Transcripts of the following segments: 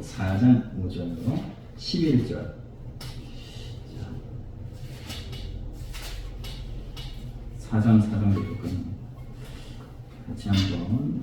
4장 5절로 11절. 4장 4장부터 같이 한번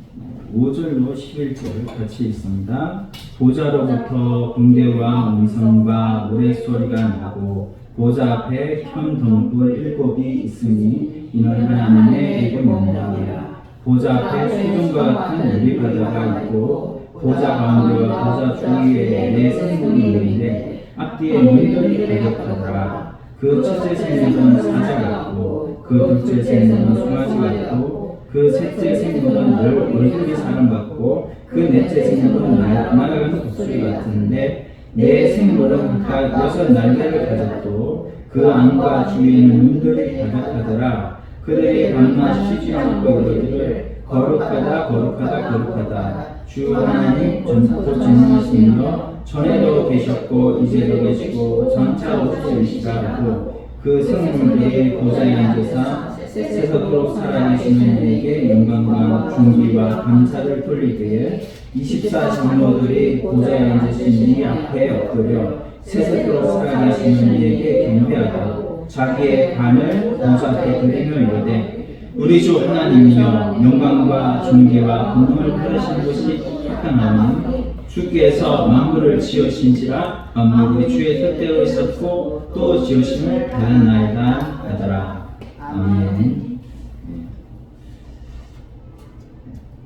5절로 11절 같이 읽습니다. 보좌로부터 번개와 음성과 노랫소리가 나고 보좌 앞에 현 등불 7이 있으니 이는 하나님의 이름이니라. 보좌 앞에 수중과 같은 유리바다가 있고 보좌 가운데와 보좌 주위에 네 생물이 있는데 앞뒤에 문들이 가득하더라. 그 첫째 생물은 사자 같고 그 둘째 생물은 송아지 같고 그 셋째 생물은 얼굴이 사람 같고 그 넷째 생물은 날아가는 독수리 같은데 네 생물은 각각 6 날개를 가졌고 그 안과 주위에는 문들이 가득하더라. 그들이 밤낮 쉬지 않고 이르기를 거룩하다 거룩하다 거룩하다 주 하나님 곧 전능하시며 전에도 계셨고 이제도 계시고 전차 오시리시라 하고 그 생물들이 보좌에 앉으사 세세토록 살아계시는 이에게 영광과 존귀와 감사를 돌릴 때에 24 장로들이 보좌에 앉으신 이 앞에 엎드려 세세토록 살아계시는 이에게 경배하고 자기의 간을 보좌 앞에 드리며 이르되 우리 주 하나님이여 영광과 존귀와 권능을 받으시는 것이 합당하니 주께서 만물을 지으신지라 만물이 주의 뜻대로 있었고 또 지으심을 받았나이다 하더라. 아멘.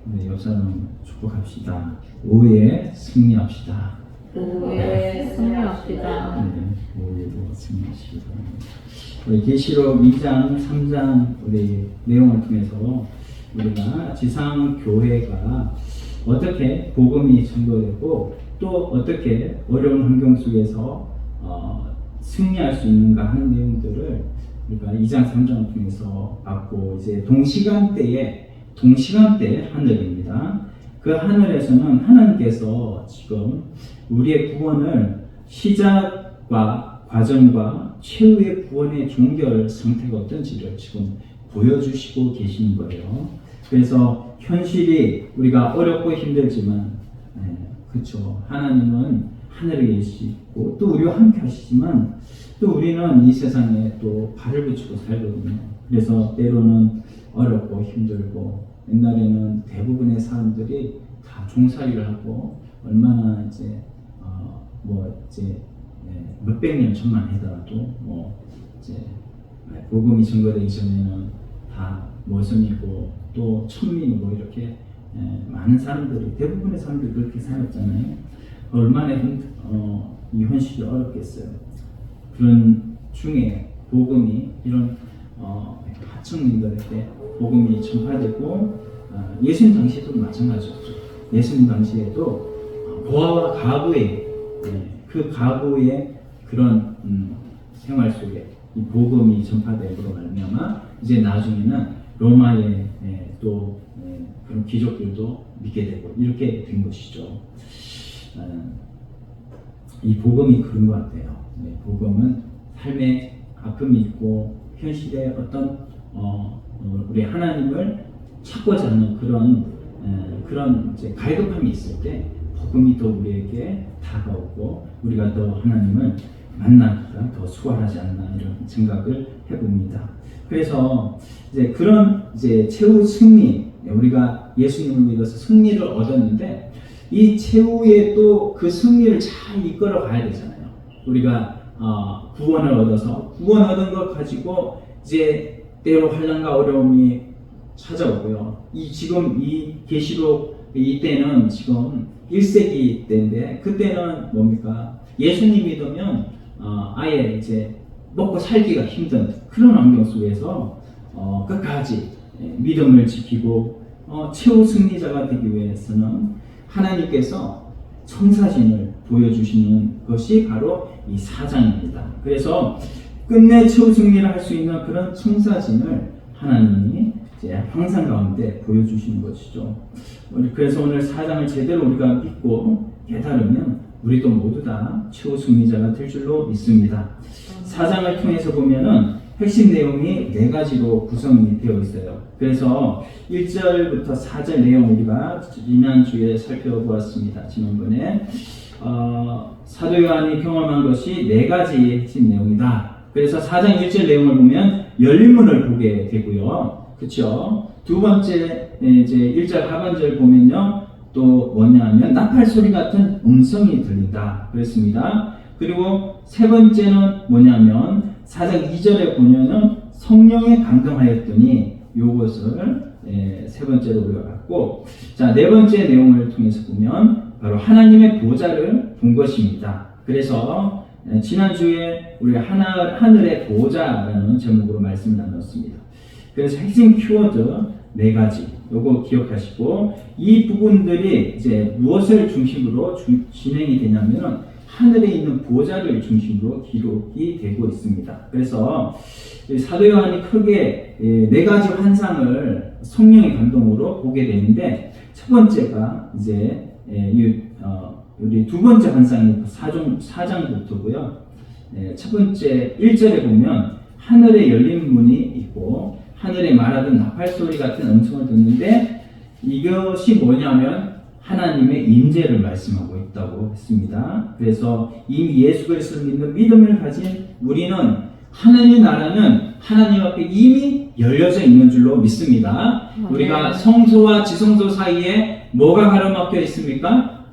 네, 옆사람 축복합시다. 오후에 승리합시다. 오후에 승리합시다. 네, 오후에도 승리하시기 바랍니다. 우리 계시록 2장, 3장 우리 내용을 통해서 우리가 지상 교회가 어떻게 복음이 전도되고 또 어떻게 어려운 환경 속에서 승리할 수 있는가 하는 내용들을 우리가 2장, 3장을 통해서 봤고 이제 동시간대의 하늘입니다. 그 하늘에서는 하나님께서 지금 우리의 구원을 시작과 과정과 최후의 구원의 종결 상태가 어떤지를 지금 보여주시고 계시는 거예요. 그래서 현실이 우리가 어렵고 힘들지만 그렇죠. 하나님은 하늘에 계시고 또 우리와 함께 하시지만 또 우리는 이 세상에 또 발을 붙이고 살거든요. 그래서 때로는 어렵고 힘들고 옛날에는 대부분의 사람들이 다 종살이를 하고 얼마나 이제 몇백 년 천만 해더라도 이제 복음이 증거되기 전에는 다 모성이고 또 천민이고 이렇게 많은 사람들이 대부분의 사람들이 그렇게 살았잖아요. 얼마나 이 현실이 어렵겠어요. 그런 중에 복음이 이런 하층민들에게 복음이 전파되고 예수님 당시에도 마찬가지였죠. 예수님 당시에도 고아와 가부의 그 가부의 그런 생활 속에 이 복음이 전파되므로 말미암아 이제 나중에는 로마의 또 그런 귀족들도 믿게 되고 이렇게 된 것이죠. 이 복음이 그런 것 같아요. 복음은 삶의 아픔이 있고 현실의 어떤 우리 하나님을 찾고자 하는 그런 이제 갈급함이 있을 때 복음이 더 우리에게 다가오고 우리가 더 하나님을 만나기가 더 수월하지 않나 이런 생각을 해봅니다. 그래서 이제 그런 이제 최후 승리, 우리가 예수님을 믿어서 승리를 얻었는데 이 최후의 또 그 승리를 잘 이끌어 가야 되잖아요. 우리가 구원을 얻어서 구원 얻은 것 가지고 이제 때로 환난과 어려움이 찾아오고요. 지금 이 계시록 이때는 지금 1세기 때인데 그때는 뭡니까? 예수님 믿으면 아예 이제 먹고 살기가 힘든 그런 환경 속에서 끝까지 믿음을 지키고 최후 승리자가 되기 위해서는 하나님께서 청사진을 보여주시는 것이 바로 이 4장입니다. 그래서 끝내 최후 승리를 할 수 있는 그런 청사진을 하나님이 이제 항상 가운데 보여주시는 것이죠. 그래서 오늘 4장을 제대로 우리가 믿고 깨달으면 우리도 모두 다 최후 승리자가 될 줄로 믿습니다. 4장을 통해서 보면은 핵심 내용이 4가지로 구성이 되어 있어요. 그래서 1절부터 4절 내용 우리가 지난주에 살펴보았습니다. 지난번에 사도 요한이 경험한 것이 4가지의 핵심 내용이다. 그래서 4장 1절 내용을 보면 열린 문을 보게 되고요. 그렇죠? 두 번째 이제 1절 하반절 보면요. 또 뭐냐면 나팔 소리 같은 음성이 들린다. 그랬습니다. 그리고 세 번째는 뭐냐면 4장 2절에 보면은 성령에 감동하였더니 요것을 세 번째로 우리가 봤고, 자, 네 번째 내용을 통해서 보면 바로 하나님의 보좌를 본 것입니다. 그래서 지난주에 우리가 하늘의 보좌라는 제목으로 말씀을 나눴습니다. 그래서 핵심 키워드 4가지 요거 기억하시고, 이 부분들이 이제 무엇을 중심으로 진행이 되냐면은 하늘에 있는 보좌를 중심으로 기록이 되고 있습니다. 그래서 사도 요한이 크게 4가지 환상을 성령의 감동으로 보게 되는데, 첫 번째가 이제 우리 두 번째 환상이 4장부터고요. 첫 번째 1절에 보면 하늘에 열린 문이 있고 하늘에 말하던 나팔 소리 같은 음성을 듣는데, 이것이 뭐냐면 하나님의 임재를 말씀하고 있다고 했습니다. 그래서 이미 예수 그리스도를 믿는 믿음을 가진 우리는 하나님의 나라는 하나님 앞에 이미 열려져 있는 줄로 믿습니다. 우리가 성소와 지성소 사이에 뭐가 가로막혀 있습니까?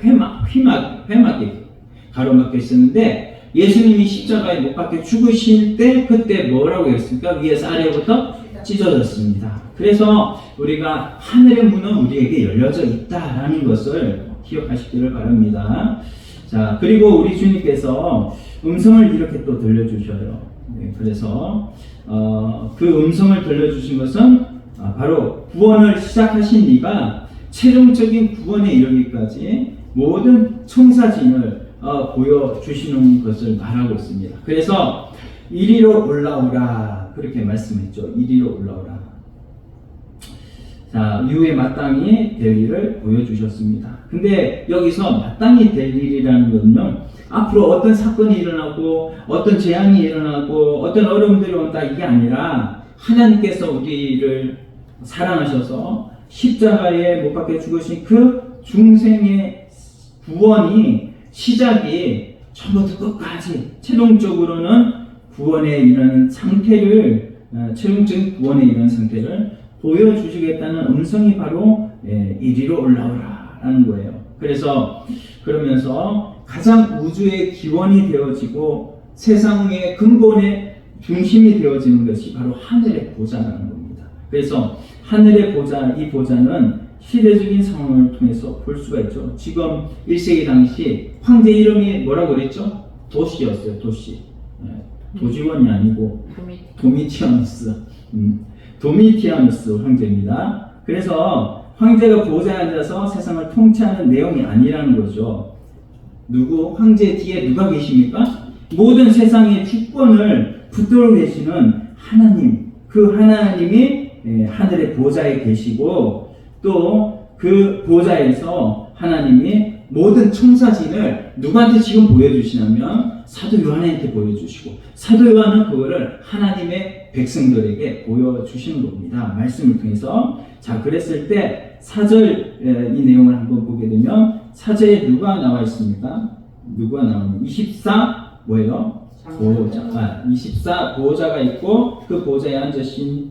회막이 가로막혀 있었는데, 예수님이 십자가에 못 박혀 죽으실 때 그때 뭐라고 했습니까? 위에서 아래부터 찢어졌습니다. 그래서 우리가 하늘의 문은 우리에게 열려져 있다라는 것을 기억하시기를 바랍니다. 자, 그리고 우리 주님께서 음성을 이렇게 또 들려주셔요. 그래서 그 음성을 들려주신 것은 바로 구원을 시작하신 이가 최종적인 구원에 이르기까지 모든 청사진을 보여주시는 것을 말하고 있습니다. 그래서 이리로 올라오라 그렇게 말씀했죠. 이리로 올라오라. 자, 이후에 마땅히 될 일을 보여주셨습니다. 근데 여기서 마땅히 될 일이라는 것은 앞으로 어떤 사건이 일어나고 어떤 재앙이 일어나고 어떤 어려움들이 온다 이게 아니라, 하나님께서 우리를 사랑하셔서 십자가에 못 박혀 죽으신 그 중생의 구원이 시작이 처음부터 끝까지 최종적으로는 구원에 이르는 상태를, 최종적인 구원에 이르는 상태를 보여주시겠다는 음성이 바로 이리로 올라오라라는 거예요. 그래서 그러면서 가장 우주의 기원이 되어지고 세상의 근본의 중심이 되어지는 것이 바로 하늘의 보좌라는 겁니다. 그래서 하늘의 보좌, 이 보좌는 시대적인 상황을 통해서 볼 수가 있죠. 지금 1세기 당시 황제 이름이 뭐라고 그랬죠? 도시였어요. 도시. 도지원이 아니고 도미티아누스. 도미티아누스 황제입니다. 그래서 황제가 보좌에 앉아서 세상을 통치하는 내용이 아니라는 거죠. 황제 뒤에 누가 계십니까? 모든 세상의 주권을 붙들고 계시는 하나님, 그 하나님이 하늘의 보좌에 계시고, 또 그 보좌에서 하나님이 모든 청사진을 누구한테 지금 보여주시냐면 사도 요한한테 보여주시고, 사도 요한은 그거를 하나님의 백성들에게 보여주시는 겁니다. 말씀을 통해서. 자, 그랬을 때 4절 이 내용을 한번 보게 되면 4절에 누가 나와 있습니까? 누가 나오니? 24 뭐예요? 보호자. 24 보호자가 있고 그 보호자에 앉으신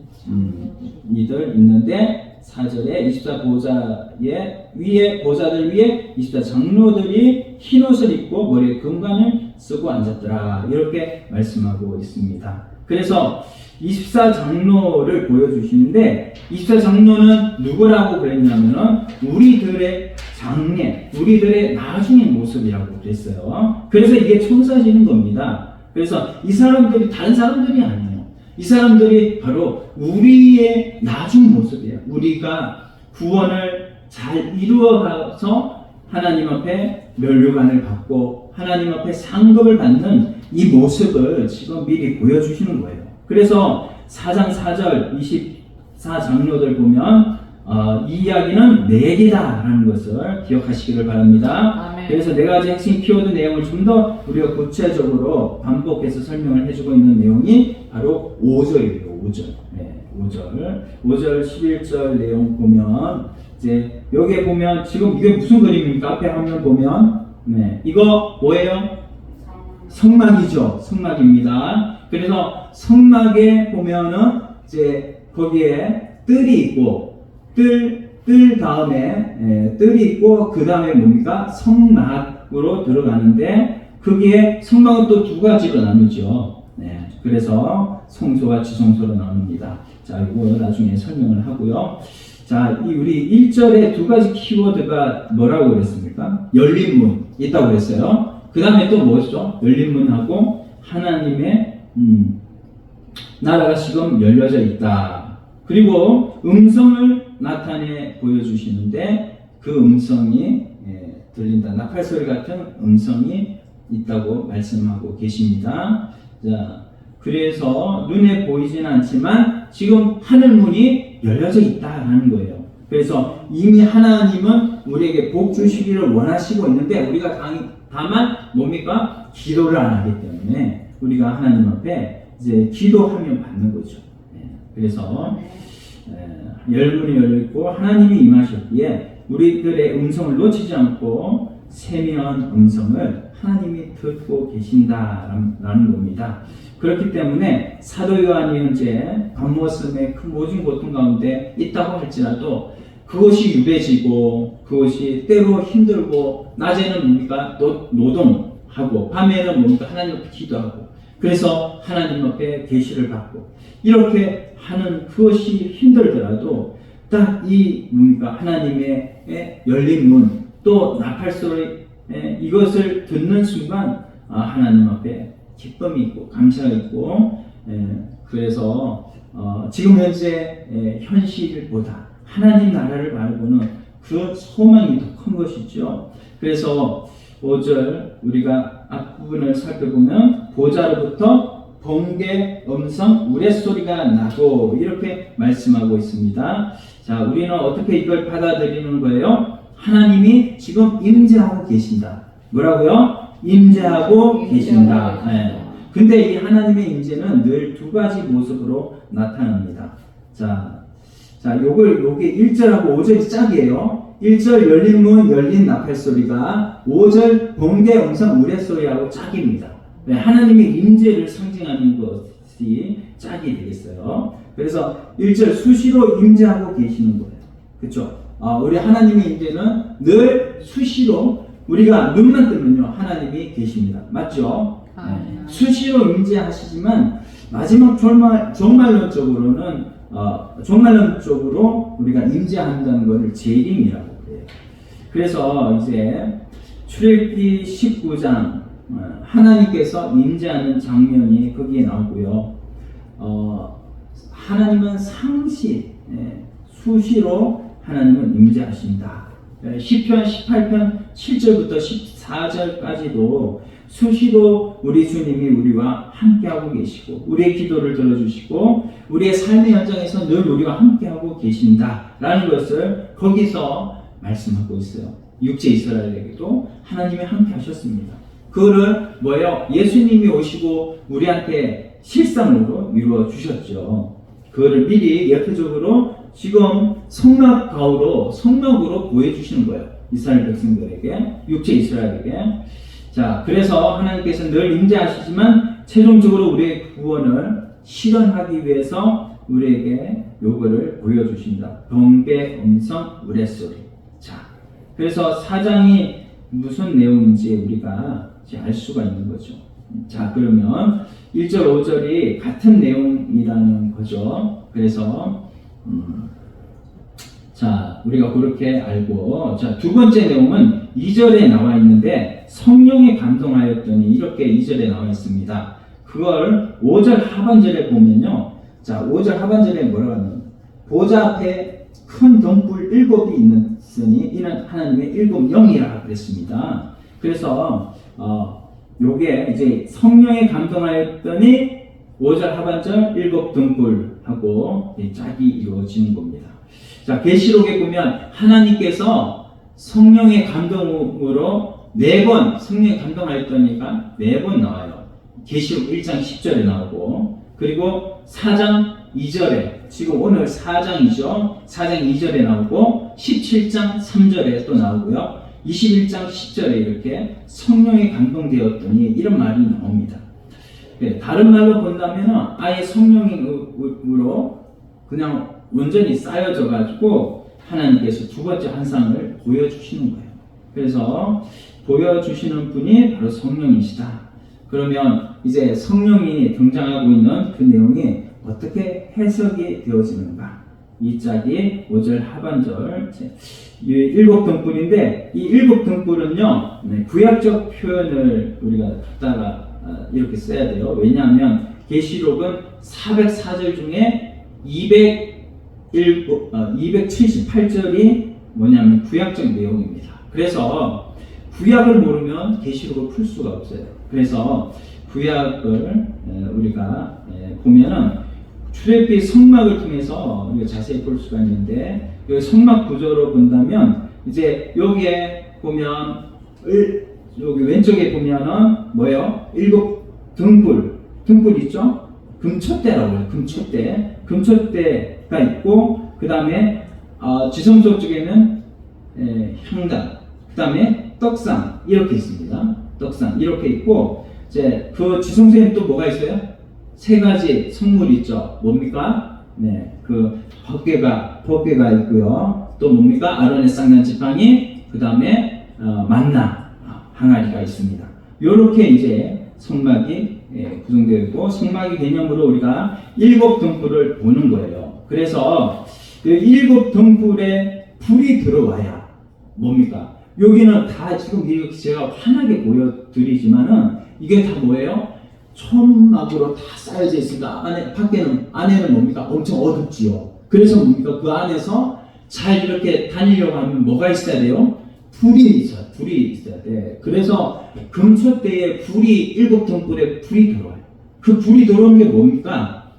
이들 있는데, 4절에 24 보호자의 위에, 보호자들 위에 24 장로들이 흰 옷을 입고 머리에 금관을 쓰고 앉았더라 이렇게 말씀하고 있습니다. 그래서 24 장로를 보여주시는데, 24 장로는 누구라고 그랬냐면은 우리들의 장래, 우리들의 나중의 모습이라고 그랬어요. 그래서 이게 청사지는 겁니다. 그래서 이 사람들이 다른 사람들이 아니에요. 이 사람들이 바로 우리의 나중 모습이에요. 우리가 구원을 잘 이루어가서 하나님 앞에 면류관을 받고 하나님 앞에 상급을 받는 이 모습을 지금 미리 보여주시는 거예요. 그래서 4장 4절 24 장로들 보면 이 이야기는 4개다라는 것을 기억하시기를 바랍니다. 아멘. 그래서 4가지 핵심 키워드 내용을 좀 더 우리가 구체적으로 반복해서 설명을 해주고 있는 내용이 바로 5절이에요. 5절. 5절 11절 내용 보면, 이제 여기에 보면 지금 이게 무슨 그림입니까? 앞에 화면 보면 네, 이거 뭐예요? 성막이죠. 성막입니다. 그래서 성막에 보면은 이제 거기에 뜰이 있고 뜰 다음에 뜰이 있고 그 다음에 뭡니까? 성막으로 들어가는데 거기에 성막은 또 두 가지로 나누죠. 네, 그래서 성소와 지성소로 나눕니다. 자, 이거 나중에 설명을 하고요. 자, 우리 1절에 두 가지 키워드가 뭐라고 그랬습니까? 열린 문 있다고 그랬어요. 그 다음에 또 뭐였죠? 열린 문하고 하나님의 나라가 지금 열려져 있다. 그리고 음성을 나타내 보여주시는데 그 음성이 들린다. 나팔소리 같은 음성이 있다고 말씀하고 계십니다. 자, 그래서 눈에 보이지는 않지만 지금 하늘문이 열려져 있다라는 거예요. 그래서 이미 하나님은 우리에게 복 주시기를 원하시고 있는데 우리가 다만 뭡니까? 기도를 안 하기 때문에 우리가 하나님 앞에 이제 기도하면 받는 거죠. 그래서 열문이 열리고 하나님이 임하셨기에 우리들의 음성을 놓치지 않고 세미한 음성을 하나님이 듣고 계신다라는 겁니다. 그렇기 때문에 사도 요한이 현재 겉모습의 큰 모진 고통 가운데 있다고 할지라도 그것이 유배지고 그것이 때로 힘들고 낮에는 뭡니까? 노동하고 밤에는 뭡니까? 하나님 앞에 기도하고 그래서 하나님 앞에 계시를 받고 이렇게 하는 그것이 힘들더라도 딱 이 뭡니까? 하나님의 열린 문 또 나팔소리 이것을 듣는 순간 하나님 앞에 기쁨이 있고 감사가 있고 그래서 지금 현재 현실보다 하나님 나라를 바라보는 그 소망이 더 큰 것이죠. 그래서 5절 우리가 앞부분을 살펴보면 보좌로부터 번개, 음성, 우레소리가 나고 이렇게 말씀하고 있습니다. 자, 우리는 어떻게 이걸 받아들이는 거예요? 하나님이 지금 임재하고 계신다. 뭐라고요? 임재하고 계신다. 네. 근데 이 하나님의 임재는 늘 두 가지 모습으로 나타납니다. 자, 요게 1절하고 5절이 짝이에요. 1절 열린 문, 열린 나팔 소리가 5절 번개, 음성, 우레소리하고 짝입니다. 네, 하나님의 임재를 상징하는 것이 짝이 되겠어요. 그래서 1절 수시로 임재하고 계시는 거예요. 그렇죠? 우리 하나님의 임재는 늘 수시로 우리가 눈만 뜨면요 하나님이 계십니다. 맞죠? 네. 수시로 임재하시지만 마지막 종말론적으로는 종말론적으로 우리가 임재한다는 것을 재림이라고 그래요. 그래서 이제 출애굽기 19장 하나님께서 임재하는 장면이 거기에 나오고요. 하나님은 상시 수시로 하나님은 임재하신다. 시편 18편 7절부터 14절까지도 수시로 우리 주님이 우리와 함께하고 계시고 우리의 기도를 들어주시고 우리의 삶의 현장에서 늘 우리와 함께하고 계신다라는 것을 거기서 말씀하고 있어요. 육체 이스라엘에게도 하나님이 함께하셨습니다. 그거를 뭐예요? 예수님이 오시고 우리한테 실상으로 이루어 주셨죠. 그거를 미리 예표적으로 지금 성막으로 보여주시는 거예요. 이스라엘 백성들에게, 육체 이스라엘에게. 자, 그래서 하나님께서 늘 임재하시지만 최종적으로 우리의 구원을 실현하기 위해서 우리에게 요거를 보여주신다. 번개, 음성, 우레소리. 자, 그래서 사장이 무슨 내용인지 우리가 이제 알 수가 있는 거죠. 자, 그러면 1절, 5절이 같은 내용이라는 거죠. 그래서 자, 우리가 그렇게 알고, 자, 두 번째 내용은 2절에 나와 있는데 성령에 감동하였더니 이렇게 2절에 나와 있습니다. 그걸 5절 하반절에 보면요. 자, 5절 하반절에 뭐라고 하냐면 보좌 앞에 큰 등불 7이 있으니 이는 하나님의 7영이라 그랬습니다. 그래서 요게 이제 성령에 감동하였더니 5절 하반절 7 등불하고 짝이 이루어지는 겁니다. 자, 계시록에 보면 하나님께서 성령의 감동으로 4번 성령에 감동하였더니가 4번 나와요. 계시록 1장 10절에 나오고 그리고 4장 2절에 지금 오늘 4장이죠. 4장 2절에 나오고 17장 3절에 또 나오고요. 21장 10절에 이렇게 성령에 감동되었더니 이런 말이 나옵니다. 네, 다른 말로 본다면 아예 성령으로 그냥 온전히 쌓여져 가지고 하나님께서 두 번째 환상을 보여주시는 거예요. 그래서 보여주시는 분이 바로 성령이시다. 그러면 이제 성령이 등장하고 있는 그 내용이 어떻게 해석이 되어지는가? 이 짝이 5절 하반절 일곱 등불인데 이 일곱 등불은요 구약적 표현을 우리가 갖다가 이렇게 써야 돼요. 왜냐하면 계시록은 404절 중에 278절이 뭐냐면 구약적 내용입니다. 그래서 구약을 모르면 계시록을 풀 수가 없어요. 그래서 구약을 우리가 보면은 출애굽기 성막을 통해서 우리가 자세히 볼 수가 있는데 여기 성막 구조로 본다면 이제 여기에 보면 여기 왼쪽에 보면은 뭐예요? 일곱 등불 있죠? 금촛대라고 해요. 금촛대가 있고 그 다음에 지성소 쪽에는 향단, 그 다음에 떡상 이렇게 있습니다. 떡상 이렇게 있고 이제 그 지성소에는 또 뭐가 있어요? 세 가지 성물이 있죠. 뭡니까? 네, 그 법궤가 있고요. 또 뭡니까? 아론의 쌍난 지팡이, 그 다음에 만나 항아리가 있습니다. 요렇게 이제 성막이 구성되어 있고 성막의 개념으로 우리가 일곱 등불을 보는 거예요. 그래서 그 일곱 등불에 불이 들어와야 뭡니까? 여기는 다 지금 이렇게 제가 환하게 보여드리지만은 이게 다 뭐예요? 천막으로 다 쌓여져 있으니까 안에는 뭡니까? 엄청 어둡지요. 그래서 뭡니까? 그 안에서 잘 이렇게 다니려고 하면 뭐가 있어야 돼요? 불이 있어야 돼. 그래서 금촛대에 일곱 등불에 불이 들어와요. 그 불이 들어오는 게 뭡니까?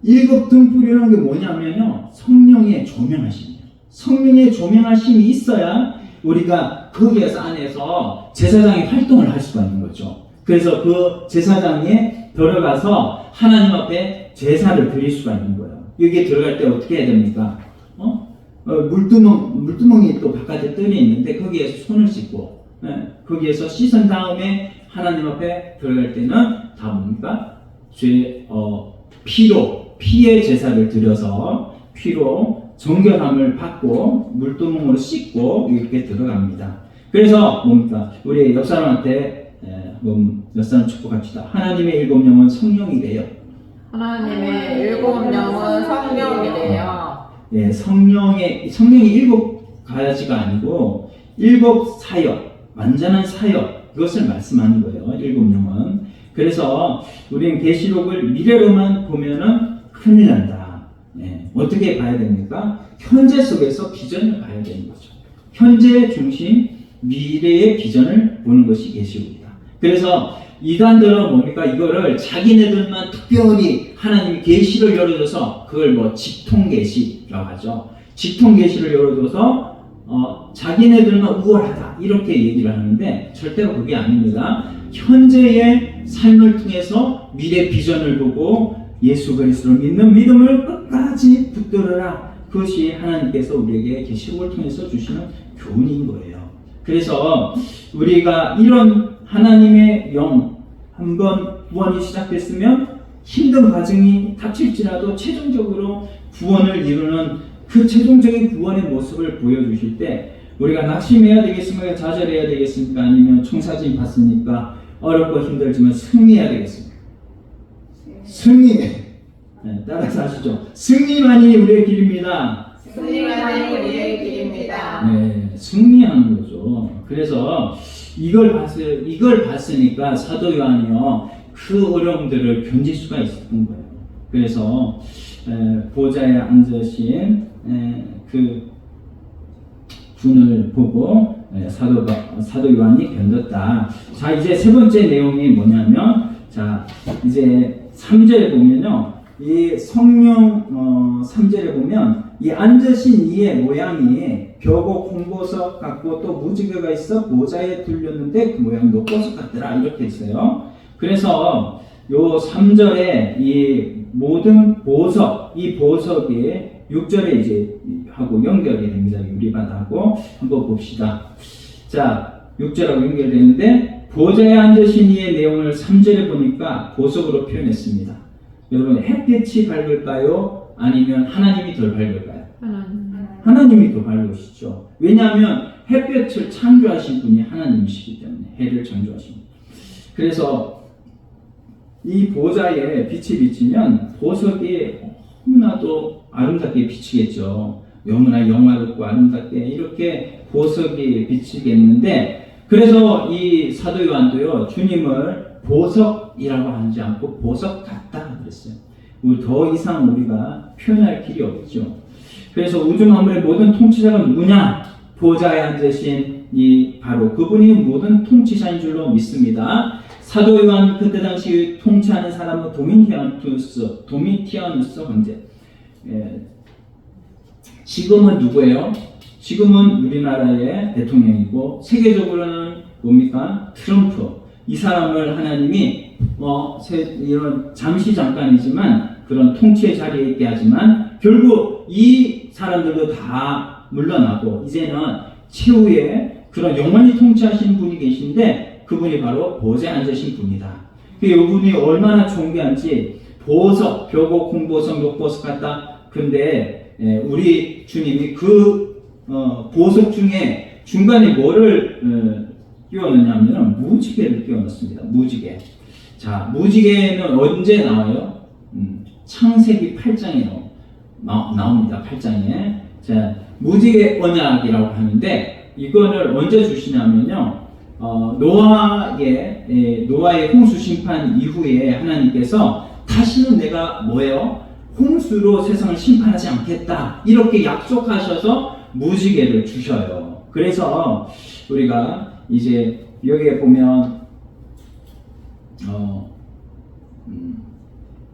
일곱 등불이라는 게 뭐냐면요. 성령의 조명하심이에요. 성령의 조명하심이 있어야 우리가 거기에서 안에서 제사장이 활동을 할 수가 있는 거죠. 그래서 그 제사장에 들어가서 하나님 앞에 제사를 드릴 수가 있는 거예요. 여기에 들어갈 때 어떻게 해야 됩니까? 물두멍이 또 바깥에 뜰이 있는데 거기에서 손을 씻고 거기에서 씻은 다음에 하나님 앞에 들어갈 때는 다 뭡니까? 피의 제사를 드려서 피로 정결함을 받고 물두멍으로 씻고 이렇게 들어갑니다. 그래서 뭡니까? 우리 옆 사람한테 몇 사람 축복합시다. 하나님의 일곱 영은 성령이래요. 하나님의 일곱 영은 성령이래요. 네, 성령이 일곱 가지가 아니고 일곱 사역, 완전한 사역 그것을 말씀하는 거예요. 일곱 영은. 그래서 우리는 계시록을 미래로만 보면은 큰일 난다. 네, 어떻게 봐야 됩니까? 현재 속에서 비전을 봐야 되는 거죠. 현재 중심, 미래의 비전을 보는 것이 계시록이다. 그래서 이단들은 뭡니까? 이거를 자기네들만 특별히 하나님이 계시를 열어줘서 그걸 직통계시라고 하죠. 직통계시를 열어줘서 자기네들만 우월하다 이렇게 얘기를 하는데 절대로 그게 아닙니다. 현재의 삶을 통해서 미래 비전을 보고 예수 그리스도를 믿는 믿음을 끝까지 붙들어라. 그것이 하나님께서 우리에게 계시록을 통해서 주시는 교훈인 거예요. 그래서 우리가 이런 하나님의 영 한번 구원이 시작됐으면 힘든 과정이 닥칠지라도 최종적으로 구원을 이루는 그 최종적인 구원의 모습을 보여주실 때 우리가 낙심해야 되겠습니까? 좌절해야 되겠습니까? 아니면 청사진 받습니까? 어렵고 힘들지만 승리해야 되겠습니까? 승리. 네, 따라서 하시죠. 승리만이 우리의 길입니다. 승리만이 우리의 길입니다. 네, 승리하는 거죠. 그래서 이걸 봤으니까 사도 요한이요 그 어려움들을 견딜 수가 있었던 거예요. 그래서 보좌에 앉으신 그 분을 보고 사도 요한이 견뎠다. 자, 이제 세 번째 내용이 뭐냐면, 자, 이제 3절에 보면요, 이 성령 3절에 보면 이 앉으신 이의 모양이 벼고 홍보석 같고 또 무지개가 있어 모자에 둘렸는데 그 모양이 녹보석 같더라 이렇게 있어요. 그래서 요 3절에 이 모든 보석, 이 보석이 6절에 이제 하고 연결이 됩니다. 유리바다하고 한번 봅시다. 자, 6절하고 연결되는데 보좌에 앉으신 이의 내용을 3절에 보니까 보석으로 표현했습니다. 여러분, 햇빛이 밝을까요? 아니면 하나님이 덜 밝을까요? 하나님이 더 밝으시죠. 왜냐하면 햇볕을 창조하신 분이 하나님이시기 때문에, 해를 창조하신 분. 그래서 이 보좌에 빛이 비치면 보석이 너무나도 아름답게 비치겠죠. 너무나 영화롭고 아름답게 이렇게 보석이 비치겠는데, 그래서 이 사도 요한도요, 주님을 보석이라고 하지 않고 보석 같다 그랬어요. 더 이상 우리가 표현할 길이 없죠. 그래서 우주 만물의 모든 통치자가 누구냐? 보좌에 앉으신 이 바로 그분이 모든 통치자인 줄로 믿습니다. 사도 요한 그때 당시 통치하는 사람은 도미티아누스 황제. 지금은 누구예요? 지금은 우리나라의 대통령이고 세계적으로는 뭡니까? 트럼프. 이 사람을 하나님이 이런 잠시 잠깐이지만 그런 통치의 자리에 있게 하지만 결국 이 사람들도 다 물러나고 이제는 최후의 그런 영원히 통치하신 분이 계신데 그분이 바로 보좌에 앉으신 분이다. 이분이 얼마나 존귀한지 보석, 벼고 공보석, 녹보석 같다. 근데 우리 주님이 그 보석 중에 중간에 뭐를 끼워넣냐면 무지개를 끼워넣습니다. 무지개. 자, 무지개는 언제 나와요? 창세기 8장에 나옵니다. 8장에. 자, 무지개 언약이라고 하는데 이거를 언제 주시냐면요. 노아의 홍수 심판 이후에 하나님께서 다시는 내가 뭐예요? 홍수로 세상을 심판하지 않겠다. 이렇게 약속하셔서 무지개를 주셔요. 그래서 우리가 이제 여기에 보면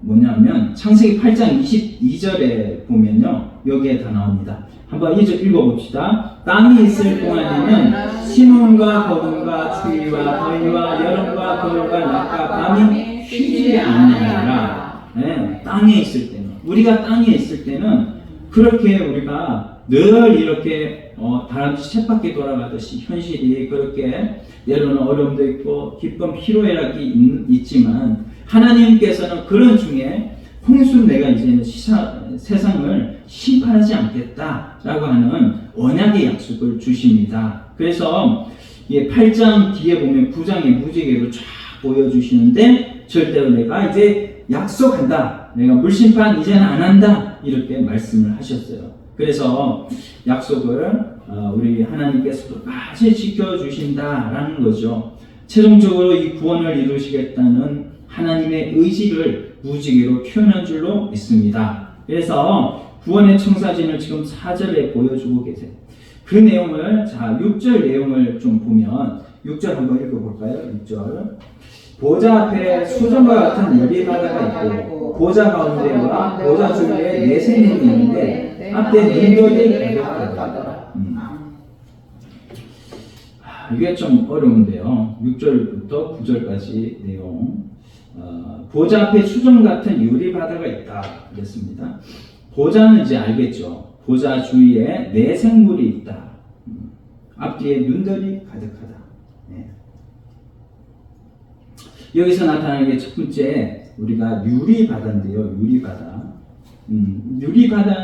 뭐냐면 창세기 8장 22절에 보면요. 여기에 다 나옵니다. 한번 2절 읽어봅시다. 땅이 있을 동안에는 심음과 거둠과 추위와 더위와 여름과 겨울과 낮과 밤이 쉬지 않느니라. 네, 땅에 있을 때는 우리가 땅에 있을 때는 그렇게 우리가 늘 이렇게 다람쥐 쳇바퀴 돌아가듯이 현실이 그렇게 때로는 어려움도 있고 기쁨 희로애락이 있지만 하나님께서는 그런 중에 홍수 내가 이제는 세상을 심판하지 않겠다라고 하는 언약의 약속을 주십니다. 그래서 8장 뒤에 보면 9장의 무지개를 쫙 보여주시는데 절대로 내가 이제 약속한다. 내가 물심판 이제는 안 한다. 이렇게 말씀을 하셨어요. 그래서 약속을 우리 하나님께서 끝까지 지켜주신다라는 거죠. 최종적으로 이 구원을 이루시겠다는 하나님의 의지를 무지개로 표현한 줄로 믿습니다. 그래서 구원의 청사진을 지금 4절에 보여주고 계세요. 그 내용을 6절 내용을 좀 보면 6절 한번 읽어볼까요? 6절 보좌 앞에 수정과 같은 유리바다가 있고 보좌 가운데와 보좌 주위에 네 생명이 있는데 앞에 눈들이 가득하더라. 이게 좀 어려운데요. 6절부터 9절까지 내용. 보좌 앞에 수정 같은 유리바다가 있다 그랬습니다. 보좌는 이제 알겠죠. 보좌 주위에 네 생물이 있다. 앞뒤에 눈들이 가득하다. 네. 여기서 나타나는 게 첫 번째 우리가 유리바다인데요. 유리바다. 유리바다가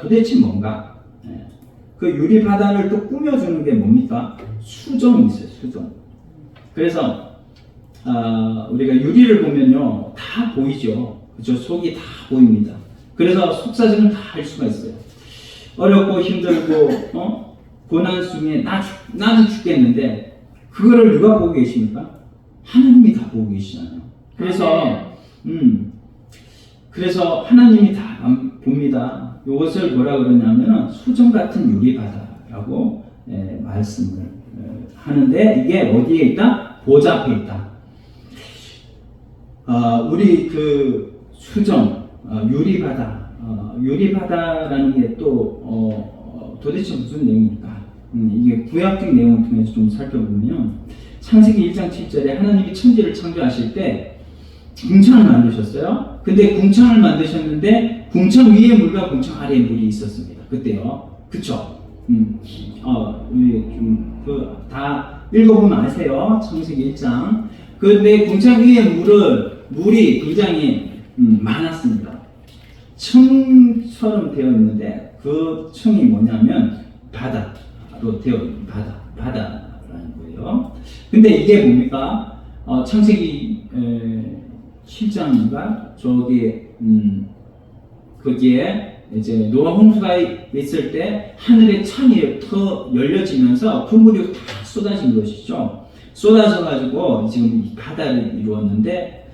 도대체 뭔가? 네. 그 유리바다를 또 꾸며주는 게 뭡니까? 수정이 있어요. 수정. 그래서 우리가 유리를 보면요 다 보이죠. 그죠? 속이 다 보입니다. 그래서 속사정을 다 할 수가 있어요. 어렵고 힘들고 고난 중에 나는 죽겠는데 그거를 누가 보고 계십니까? 하나님이 다 보고 계시잖아요. 그래서 하나님이 다 봅니다. 이것을 뭐라 그러냐면 수정 같은 유리바다라고 말씀을 하는데 이게 어디에 있다? 보좌 앞에 있다. 우리 그 수정 유리바다라는 게 또 도대체 무슨 내용입니까? 이게 구약적 내용을 통해서 좀 살펴보면 창세기 1장 7절에 하나님이 천지를 창조하실 때 궁창을 만드셨어요. 근데 궁창을 만드셨는데 궁창 위에 물과 궁창 아래에 물이 있었습니다. 그때요. 그쵸? 다 읽어보면 아세요. 창세기 1장. 근데 궁창 위에 물이 굉장히 많았습니다. 층처럼 되어 있는데 그 층이 뭐냐면 바다로 되어 있는 바다라는 거예요. 근데 이게 뭡니까? 창세기 7장인가 거기에 이제 노아 홍수가 있을 때 하늘의 창이 터 열려지면서 그 물이 다 쏟아진 것이죠. 쏟아져 가지고 지금 이 바다를 이루었는데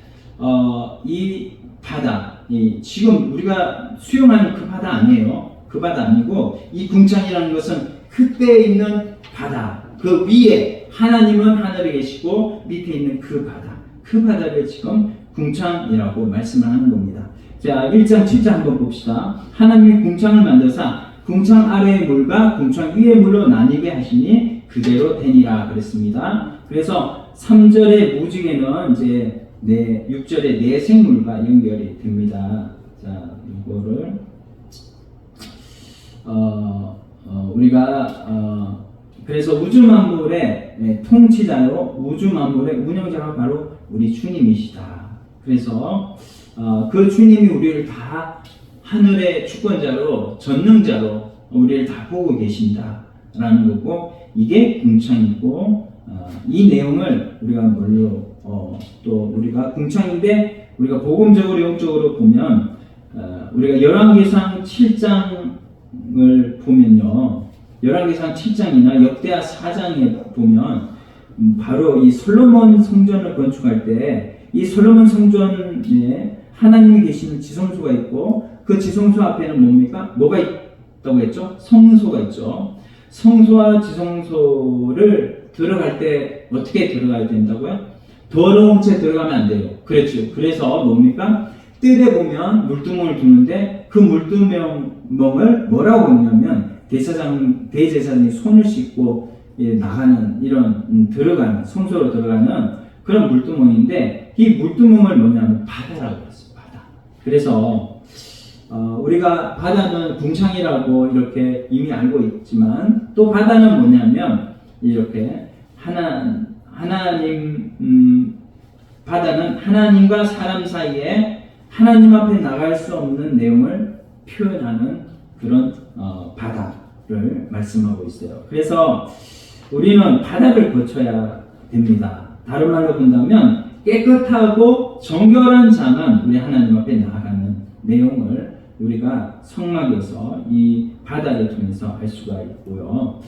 이 바다 지금 우리가 수용하는 그 바다 아니에요. 그 바다 아니고 이 궁창이라는 것은 그때 있는 바다 그 위에 하나님은 하늘에 계시고 밑에 있는 그 바다를 지금 궁창이라고 말씀을 하는 겁니다. 자, 1장 7장 한번 봅시다. 하나님이 궁창을 만드사 궁창 아래의 물과 궁창 위의 물로 나뉘게 하시니 그대로 되니라 그랬습니다. 그래서 3절의 무지개는 이제 6절의 내생물과 연결이 됩니다. 자, 이거를 우리가 그래서 우주 만물의 통치자요, 우주 만물의 운영자가 바로 우리 주님이시다. 그래서 그 주님이 우리를 다 하늘의 주권자로 전능자로 우리를 다 보고 계신다라는 거고 이게 궁창이고 이 내용을 우리가 뭘로 또 우리가 궁창인데 우리가 복음적으로 영적으로 보면 우리가 열왕기상 7장을 보면요. 열왕기상 7장이나 역대하 4장에 보면 바로 이 솔로몬 성전을 건축할 때 이 솔로몬 성전에 하나님이 계시는 지성소가 있고 그 지성소 앞에는 뭡니까? 뭐가 있다고 했죠? 성소가 있죠. 성소와 지성소를 들어갈 때 어떻게 들어가야 된다고요? 더러운 채 들어가면 안 돼요. 그렇죠. 그래서 뭡니까? 뜰에 보면 물두멍을 두는데 그 물두멍을 뭐라고 하냐면 대제사장이 손을 씻고 나가는 이런 들어가는 성소로 들어가는 그런 물두멍인데 이 물두멍을 뭐냐면 바다라고 했어요. 바다. 그래서 우리가 바다는 궁창이라고 이렇게 이미 알고 있지만 또 바다는 뭐냐면 이렇게 바다는 하나님과 사람 사이에 하나님 앞에 나갈 수 없는 내용을 표현하는 그런 바다를 말씀하고 있어요. 그래서 우리는 바다를 거쳐야 됩니다. 다른 말로 본다면 깨끗하고 정결한 자만 우리 하나님 앞에 나아가는 내용을 우리가 성막에서 이 바다를 통해서 알 수가 있고요.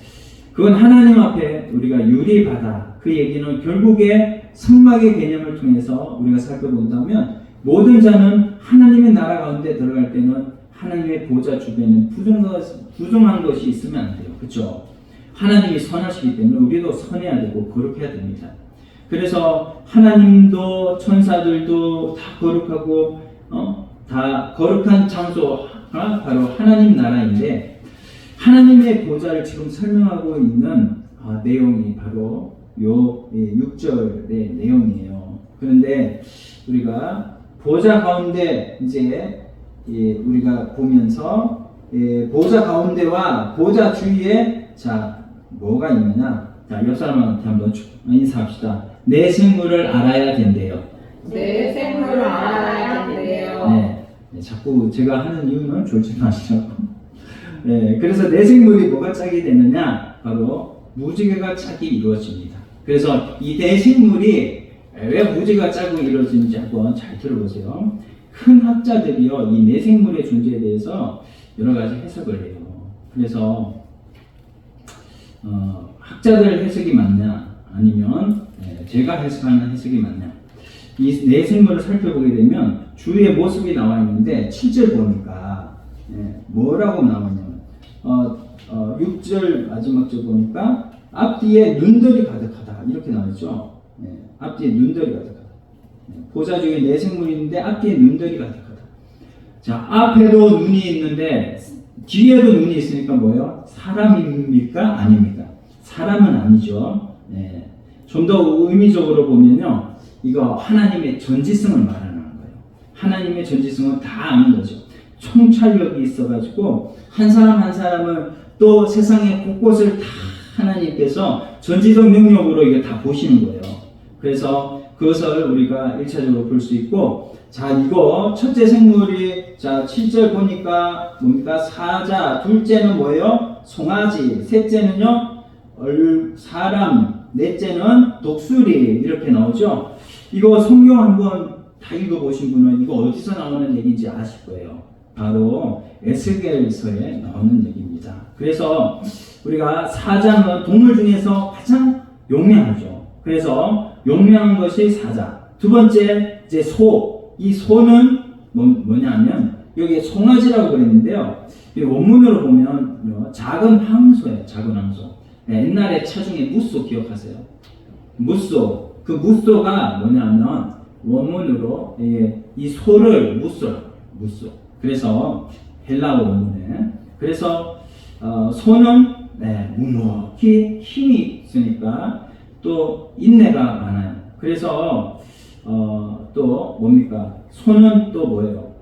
그건 하나님 앞에 우리가 유리바다 그 얘기는 결국에 성막의 개념을 통해서 우리가 살펴본다면 모든 자는 하나님의 나라 가운데 들어갈 때는 하나님의 보좌 주변에 부정한 것이 있으면 안 돼요. 그렇죠? 하나님이 선하시기 때문에 우리도 선해야 되고 거룩해야 됩니다. 그래서 하나님도 천사들도 다 거룩하고 다 거룩한 장소가 바로 하나님 나라인데 하나님의 보좌를 지금 설명하고 있는 내용이 바로 요 6절의 내용이에요. 그런데 우리가 보좌 가운데 이제 우리가 보면서 보좌 가운데와 보좌 주위에 자 뭐가 있느냐? 자, 옆 사람한테 한번 인사합시다. 내 생물을 알아야 된대요. 내 생물을 알아야 된대요. 네, 자꾸 제가 하는 이유는 졸지 마시라고. 네, 그래서 내 생물이 뭐가 짝이 되느냐? 바로 무지개가 짝이 이루어집니다. 그래서 이 내 생물이 왜 무지개가 짝으로 이루어지는지 한번 잘 들어보세요. 큰 학자들이요, 이 내 생물의 존재에 대해서 여러 가지 해석을 해요. 그래서 학자들 해석이 맞냐 아니면 제가 해석하는 해석이 맞냐 이 내 생물을 살펴보게 되면 주위의 모습이 나와 있는데 7절 보니까 뭐라고 나오냐면 6절 마지막 절 보니까 앞뒤에 눈들이 가득하다 이렇게 나오죠. 앞뒤에 눈들이 가득하다. 보좌 중에 내 생물이 있는데 앞뒤에 눈들이 가득하다. 자, 앞에도 눈이 있는데 뒤에도 눈이 있으니까 뭐예요? 사람입니까? 아닙니까? 사람은 아니죠. 좀 더 의미적으로 보면요, 이거 하나님의 전지성을 말하는 거예요. 하나님의 전지성은 다 아는 거죠. 총찰력이 있어가지고 한 사람 한 사람을 또 세상의 곳곳을 다 하나님께서 전지적 능력으로 이게 다 보시는 거예요. 그래서 그것을 우리가 1차적으로 볼 수 있고, 자, 이거 첫째 생물이, 자, 7절 보니까 뭡니까? 사자, 둘째는 뭐예요? 송아지, 셋째는요, 사람, 넷째는 독수리, 이렇게 나오죠. 이거 성경 한번 다 읽어보신 분은 이거 어디서 나오는 얘기인지 아실 거예요. 바로 에스겔서에 나오는 얘기입니다. 그래서 우리가 사자는 동물 중에서 가장 용맹하죠. 그래서 용맹한 것이 사자. 두 번째 이제 소. 이 소는 뭐냐면 여기에 송아지라고 그랬는데요. 원문으로 보면 작은 황소예요. 작은 황소. 옛날에 차중에 무소 기억하세요? 무소. 그 무소가 뭐냐면 원문으로 이 소를 무소. 그래서 헬라어 원문에 그래서 소는 묵묵히 힘이 있으니까 또 인내가 많아요. 그래서 또 뭡니까? 소는 또 뭐예요?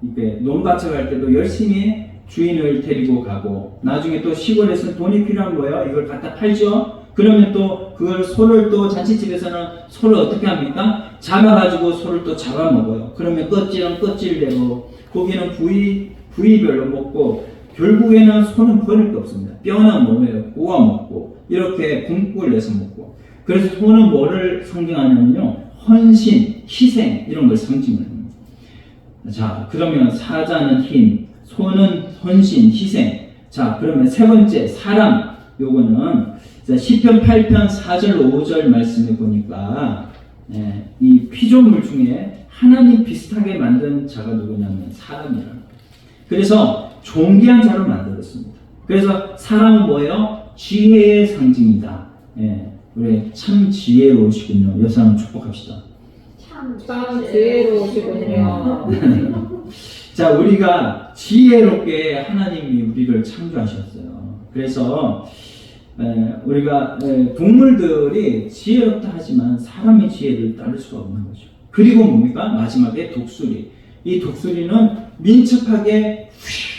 이렇게 논밭에 갈 때도 열심히 주인을 데리고 가고, 나중에 또 시골에서 돈이 필요한 거예요. 이걸 갖다 팔죠. 그러면 또 그걸 소를 또 잔치집에서는 소를 어떻게 합니까? 잡아가지고 소를 또 잡아먹어요. 그러면 껍질은 껍질대로, 고기는 부위별로 먹고, 결국에는 소는 버릴 게 없습니다. 뼈는 뭐예요? 구워 먹고, 이렇게 궁극을 내서 먹고. 그래서 소는 뭐를 상징하냐면요, 헌신, 희생, 이런 걸 상징합니다. 자, 그러면 사자는 힘, 소는 헌신, 희생. 자, 그러면 세 번째, 사람. 요거는 시편 8편 4절 5절 말씀에 보니까 이 피조물 중에 하나님 비슷하게 만든 자가 누구냐면 사람이라는 거예요. 그래서 존귀한 자로 만들었습니다. 그래서 사람은 뭐예요? 지혜의 상징이다. 우리 참 지혜로우시군요. 옆 사람 축복합시다. 참 지혜로우시군요. 자, 우리가 지혜롭게 하나님이 우리를 창조하셨어요. 그래서 우리가 동물들이 지혜롭다 하지만 사람의 지혜를 따를 수가 없는 거죠. 그리고 뭡니까? 마지막에 독수리. 이 독수리는 민첩하게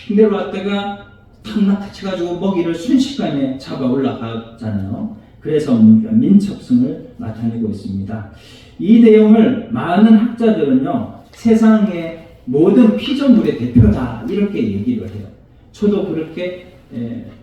휙 내려왔다가 탁 낚아쳐가지고 먹이를 순식간에 잡아 올라가잖아요. 그래서 민첩성을 나타내고 있습니다. 이 내용을 많은 학자들은요, 세상의 모든 피조물의 대표다, 이렇게 얘기를 해요. 저도 그렇게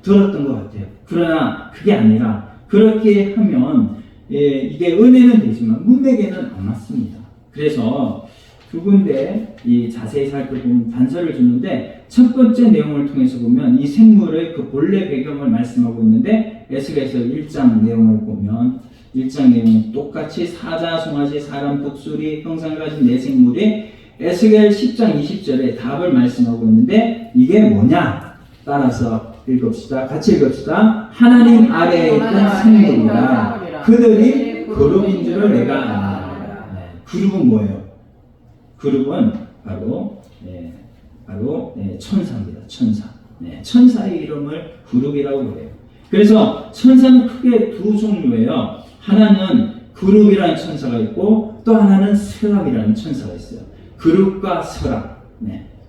들었던 것 같아요. 그러나 그게 아니라, 그렇게 하면 이게 은혜는 되지만 문맥에는 안 맞습니다. 그래서 두 군데 이 자세히 살펴보면 단서를 주는데, 첫 번째 내용을 통해서 보면 이 생물의 그 본래 배경을 말씀하고 있는데, 에스겔서 1장 내용을 보면 1장 내용은 똑같이 사자, 송아지, 사람, 독수리, 형상을 가진 네 생물이 에스겔 10장 20절에 답을 말씀하고 있는데, 이게 뭐냐? 따라서 읽읍시다. 같이 읽읍시다. 하나님 아래에 있던 생물이라 그들이 그룹인 줄을 내가 아노라. 그룹은 뭐예요? 그룹은 바로 천사입니다. 천사. 천사의 이름을 그룹이라고 해요. 그래서 천사는 크게 두 종류예요. 하나는 그룹이라는 천사가 있고, 또 하나는 스랍이라는 천사가 있어요. 그룹과 스랍.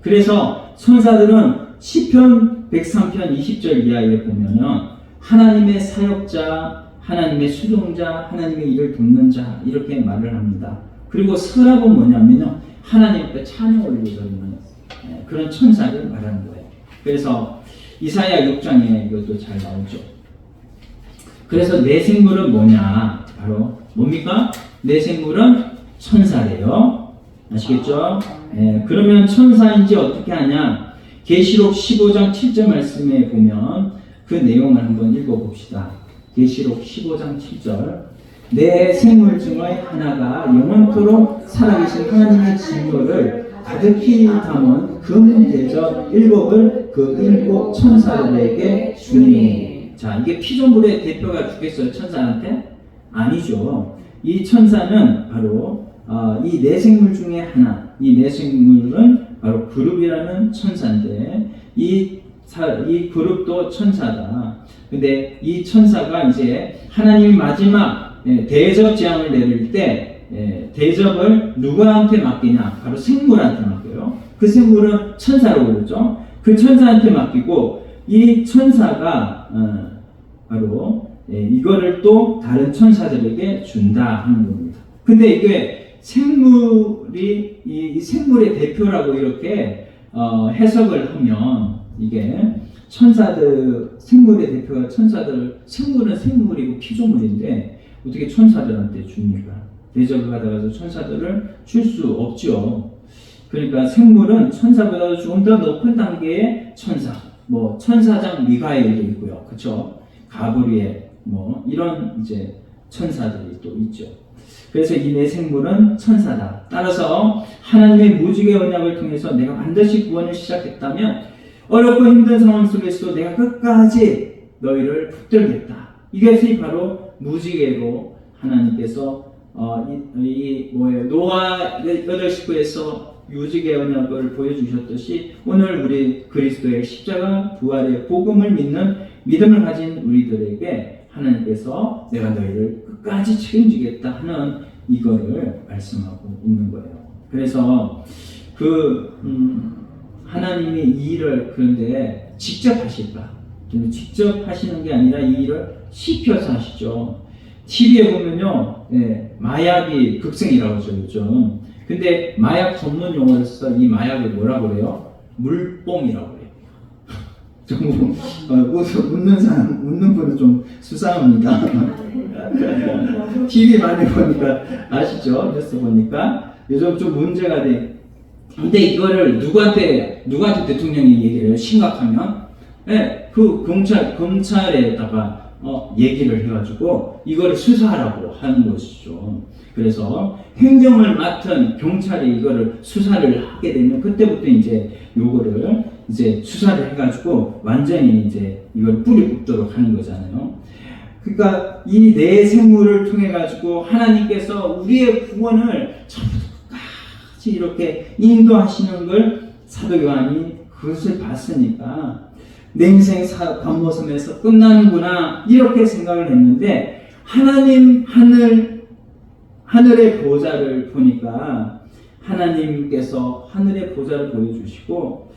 그래서 천사들은 시편 103편 20절 이하에 보면은 하나님의 사역자, 하나님의 수종자, 하나님의 일을 돕는 자, 이렇게 말을 합니다. 그리고 스랍은 뭐냐면요, 하나님께 찬양 올려드리는 그런 천사를 말하는 거예요. 그래서 이사야 6장에 이것도 잘 나오죠. 그래서 내 생물은 뭐냐? 바로 뭡니까? 내 생물은 천사래요. 아시겠죠? 그러면 천사인지 어떻게 하냐? 계시록 15장 7절 말씀에 보면 그 내용을 한번 읽어봅시다. 계시록 15장 7절. 내 생물 중의 하나가 영원토록 살아계신 하나님의 진노를 가득히 담은 금 대접 7을 그 7 천사들에게 주니. 자, 이게 피조물의 대표가 주겠어요, 천사한테? 아니죠. 이 천사는 바로 이 네 생물 중에 하나, 이 네 생물은 바로 그룹이라는 천사인데, 이 이 그룹도 천사다. 근데 이 천사가 이제 하나님이 마지막 대접 재앙을 내릴 때 대접을 누구한테 맡기냐? 바로 생물한테 맡겨요. 그 생물은 천사라고 그러죠. 그 천사한테 맡기고 이 천사가 바로 이거를 또 다른 천사들에게 준다 하는 겁니다. 근데 이게 생물이 이 생물의 대표라고 이렇게 해석을 하면 이게 생물의 대표가 생물은 생물이고 피조물인데 어떻게 천사들한테 줍니까? 대접을 받아가지고 천사들을 줄 수 없죠. 그러니까 생물은 천사보다 조금 더 높은 단계의 천사, 뭐 천사장 미가엘도 있고요, 그렇죠? 가브리엘, 뭐 이런 이제 천사들이 또 있죠. 그래서 이 내 생물은 천사다. 따라서 하나님의 무지개 언약을 통해서 내가 반드시 구원을 시작했다면 어렵고 힘든 상황 속에서도 내가 끝까지 너희를 붙들겠다. 이것이 바로 무지개로 하나님께서 노아 8식구에서 무지개 언약을 보여주셨듯이 오늘 우리 그리스도의 십자가 부활의 복음을 믿는 믿음을 가진 우리들에게 하나님께서 내가 너희를 끝까지 책임지겠다 하는 이거를 말씀하고 있는 거예요. 그래서 하나님이 이 일을 그런데 직접 하실까? 직접 하시는 게 아니라 이 일을 시켜서 하시죠. TV에 보면요, 마약이 급증이라고 하죠, 요즘. 근데 마약 전문 용어를 써서 이 마약을 뭐라고 그래요? 물뽕이라고 그래요. 좀 웃는 분은 좀 수상합니다. TV 많이 보니까 아시죠? 뉴스 보니까 요즘 좀 문제가 돼. 근데 이거를 누구한테 대통령이 얘기를 해요? 심각하면 그 검찰에다가 얘기를 해가지고 이거를 수사하라고 하는 것이죠. 그래서 행정을 맡은 경찰이 이거를 수사를 하게 되면 그때부터 이제 요거를 이제 수사를 해가지고 완전히 이제 이걸 뿌리 뽑도록 하는 거잖아요. 그러니까 이 내 생물을 통해 가지고 하나님께서 우리의 구원을 처음부터 이렇게 인도하시는 걸 사도 요한이 그것을 봤으니까 내 인생 겉모습에서 끝나는구나 이렇게 생각을 했는데 하나님 하늘의 보좌를 보니까 하나님께서 하늘의 보좌를 보여주시고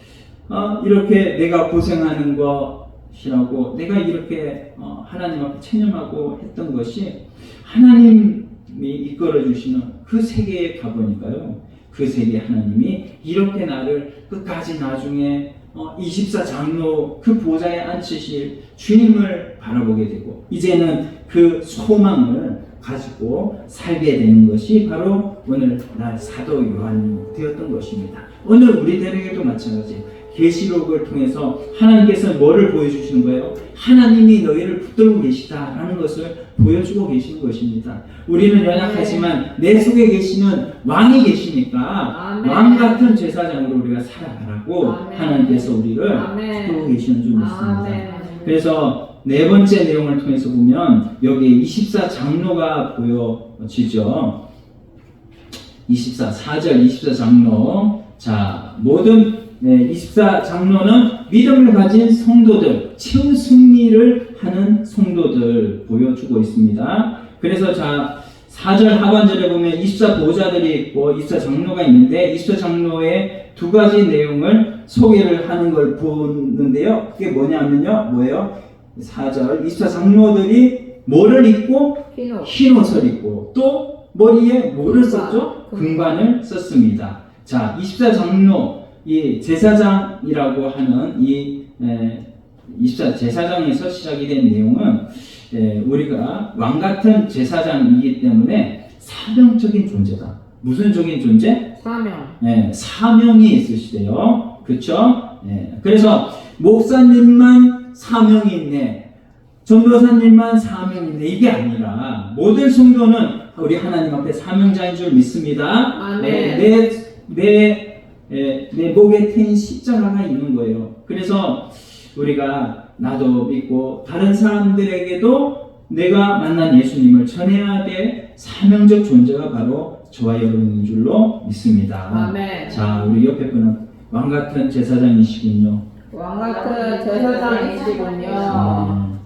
이렇게 내가 고생하는 것이라고 내가 이렇게 하나님 앞에 체념하고 했던 것이 하나님이 이끌어 주시는 그 세계에 가보니까요. 그 세계 하나님이 이렇게 나를 끝까지 나중에 24장로 그 보좌에 앉히실 주님을 바라보게 되고 이제는 그 소망을 가지고 살게 되는 것이 바로 오늘날 사도 요한이 되었던 것입니다. 오늘 우리들에게도 마찬가지예요. 계시록을 통해서 하나님께서 뭐를 보여주시는 거예요? 하나님이 너희를 붙들고 계시다라는 것을 보여주고 계시는 것입니다. 우리는 연약하지만 내 속에 계시는 왕이 계시니까 아멘. 왕 같은 제사장으로 우리가 살아가라고 아멘. 하나님께서 우리를 아멘. 붙들고 계시는 줄 믿습니다. 아멘. 그래서 네 번째 내용을 통해서 보면 여기에 24장로가 보여지죠. 4절 24장로. 자, 모든 24장로는 믿음을 가진 성도들, 최후 승리를 하는 성도들 보여주고 있습니다. 그래서 자, 4절 하반절에 보면 24보좌들이 있고 24장로가 있는데 24장로의 두 가지 내용을 소개를 하는 걸 보는데요. 그게 뭐예요? 4절 24장로들이 뭐를 입고? 흰 옷을 입고 또 머리에 뭐를 썼죠? 금관을 썼습니다. 자, 24장로 이 제사장이라고 하는 이 24제사장에서 시작이 된 내용은 우리가 왕같은 제사장이기 때문에 사명적인 존재다. 무슨 적인 존재? 사명. 사명이 있으시대요. 그렇죠? 그래서 목사님만 사명이 있네. 전도사님만 사명이 있네. 이게 아니라 모든 성도는 우리 하나님 앞에 사명자인 줄 믿습니다. 아멘. 내 목에 태인 십자가가 있는 거예요. 그래서 우리가 나도 믿고 다른 사람들에게도 내가 만난 예수님을 전해야 될 사명적 존재가 바로 저와 여러분인 줄로 믿습니다. 아멘. 자, 우리 옆에 분은 왕같은 제사장이시군요. 왕 같은 제사장이시군요.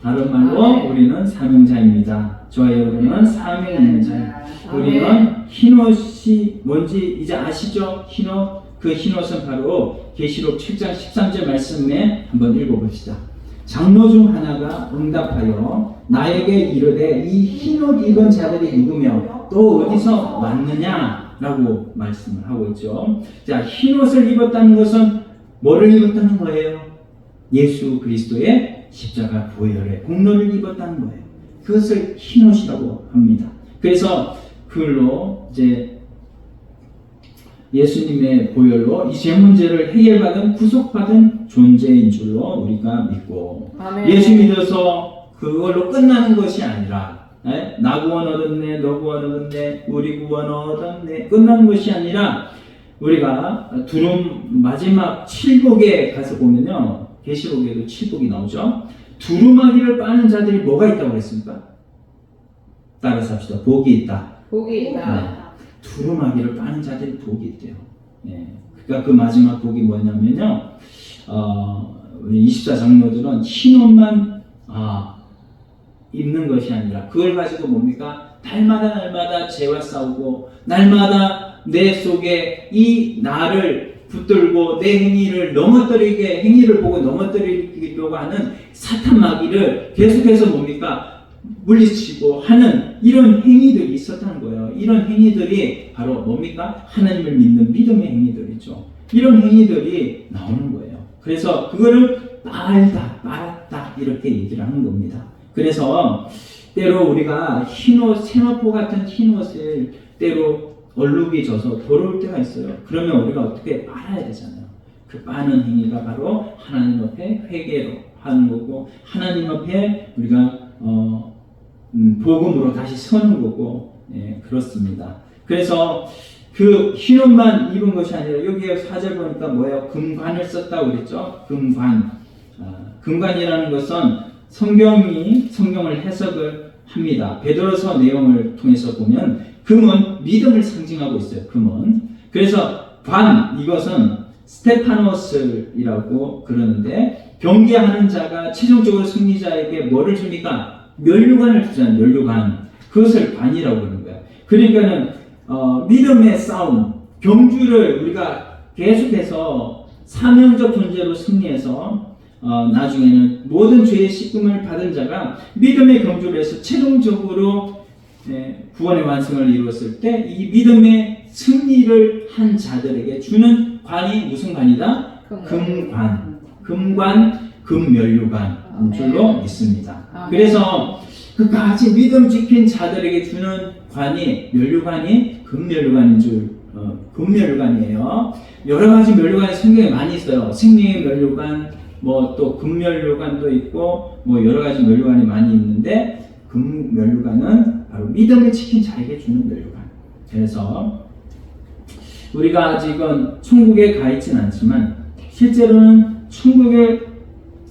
다른 말로 우리는 사명자입니다. 저와 여러분은 사명이 있는 자입니다. 우리는 흰옷이 뭔지 이제 아시죠? 흰옷. 그 흰옷은 바로 계시록 7장 13절 말씀에 한번 읽어봅시다. 장로 중 하나가 응답하여 나에게 이르되 이 흰옷 입은 자들이 누구며 또 어디서 왔느냐라고 말씀을 하고 있죠. 자, 흰옷을 입었다는 것은 뭐를 입었다는 거예요? 예수 그리스도의 십자가 보혈의 공로를 입었다는 거예요. 그것을 흰옷이라고 합니다. 그래서 그걸로 이제 예수님의 보혈로 이 죄 문제를 해결받은 구속받은 존재인 줄로 우리가 믿고 아멘. 예수 믿어서 그걸로 끝나는 것이 아니라 나 구원 얻었네, 너 구원 얻었네, 우리 구원 얻었네 끝나는 것이 아니라 우리가 두름 마지막 칠복에 가서 보면요, 계시록에도 칠복이 나오죠. 두루마기를 빠는 자들이 뭐가 있다고 그랬습니까? 따라서 합시다. 복이 있다. 복이 있다. 네. 두루마기를 빠는 자들이 복이 있대요. 네. 그러니까 그 마지막 복이 뭐냐면요, 우리 24장로들은 흰옷만 입는 것이 아니라 그걸 가지고 뭡니까? 날마다 죄와 싸우고 날마다 내 속에 이 나를 붙들고 내 행위를 행위를 보고 넘어뜨리려고 하는 사탄 마귀를 계속해서 뭡니까? 물리치고 하는 이런 행위들이 있었다는 거예요. 이런 행위들이 바로 뭡니까? 하나님을 믿는 믿음의 행위들이죠. 이런 행위들이 나오는 거예요. 그래서 그거를 빨았다 이렇게 얘기를 하는 겁니다. 그래서 때로 우리가 흰옷, 세마포 같은 흰옷을 때로 얼룩이 져서 더러울 때가 있어요. 그러면 우리가 어떻게 빨아야 되잖아요. 그 빠는 행위가 바로 하나님 앞에 회개로 하는 거고 하나님 앞에 우리가 복음으로 다시 서는 거고, 그렇습니다. 그래서 그 흰옷만 입은 것이 아니라 여기에 4절 보니까 뭐예요? 금관을 썼다고 그랬죠? 금관. 금관이라는 것은 성경을 해석을 합니다. 베드로서 내용을 통해서 보면 금은 믿음을 상징하고 있어요. 금은. 그래서 이것은 스테파노스이라고 그러는데 경계하는 자가 최종적으로 승리자에게 뭐를 줍니까? 면류관을 주잖아요. 면류관. 그것을 관이라고 그러는 거예요. 그러니까는 믿음의 싸움, 경주를 우리가 계속해서 사명적 존재로 승리해서 나중에는 모든 죄의 씻음을 받은 자가 믿음의 경주를 해서 최종적으로 구원의 완성을 이루었을 때 이 믿음의 승리를 한 자들에게 주는 관이 무슨 관이다? 금관, 금면류관 줄로 믿습니다. 그래서 끝까지 믿음 지킨 자들에게 주는 관이 면류관이 금면류관인 줄, 금면류관이에요. 여러 가지 면류관이 성경에 많이 있어요. 생명의 면류관, 뭐 또 금면류관도 있고 뭐 여러 가지 면류관이 많이 있는데 금면류관은 바로 믿음을 지킨 자에게 주는 면류관. 그래서 우리가 아직은 천국에 가 있지는 않지만 실제로는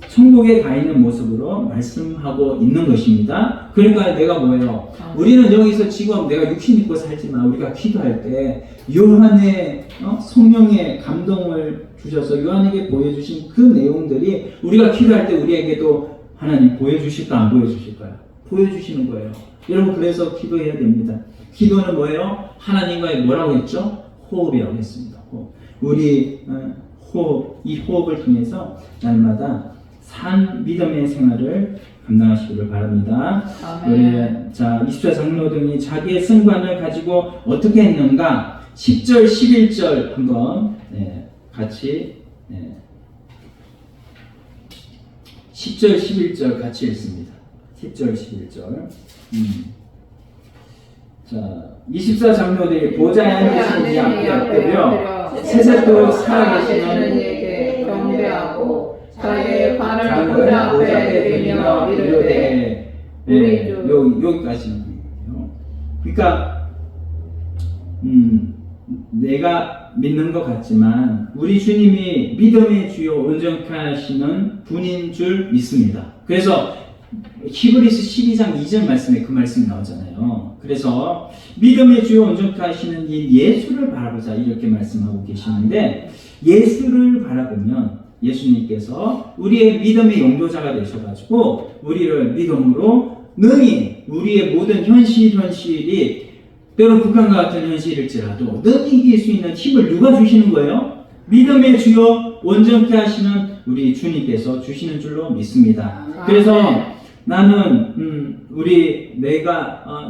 천국에 가 있는 모습으로 말씀하고 있는 것입니다. 그러니까 내가 뭐예요? 우리는 여기서 지금 내가 육신 입고 살지만 우리가 기도할 때 요한의 성령의 감동을 주셔서 요한에게 보여주신 그 내용들이 우리가 기도할 때 우리에게도 하나님 보여주실까 안 보여주실까요? 보여주시는 거예요. 여러분 그래서 기도해야 됩니다. 기도는 뭐예요? 하나님과의 뭐라고 했죠? 호흡이라고 했습니다. 호흡. 우리 이 호흡을 통해서 날마다 산 믿음의 생활을 감당하시기를 바랍니다. 자, 24 장로 등이 자기의 승관을 가지고 어떻게 했는가? 10절, 11절 한번 같이 10절, 11절 같이 읽습니다. 10절, 11절. 자, 24 장로들이 보좌에 앉으신 이 앞에 엎드려 세세토록 살아계시는 이에게 경배하고 자기의 관을 보좌 앞에 드리며 이르되 여기까지는. 그러니까 내가 믿는 것 같지만 우리 주님이 믿음의 주요 온전케 하시는 분인 줄 믿습니다. 그래서 히브리서 12장 2절 말씀에 그 말씀이 나오잖아요. 그래서 믿음의 주요 온전케 하시는 이 예수를 바라보자 이렇게 말씀하고 계시는데 예수를 바라보면 예수님께서 우리의 믿음의 용도자가 되셔가지고 우리를 믿음으로 능히 우리의 모든 현실이 때로 북한과 같은 현실일지라도 능히 이길 수 있는 힘을 누가 주시는 거예요? 믿음의 주요 온전케 하시는 우리 주님께서 주시는 줄로 믿습니다. 그래서 나는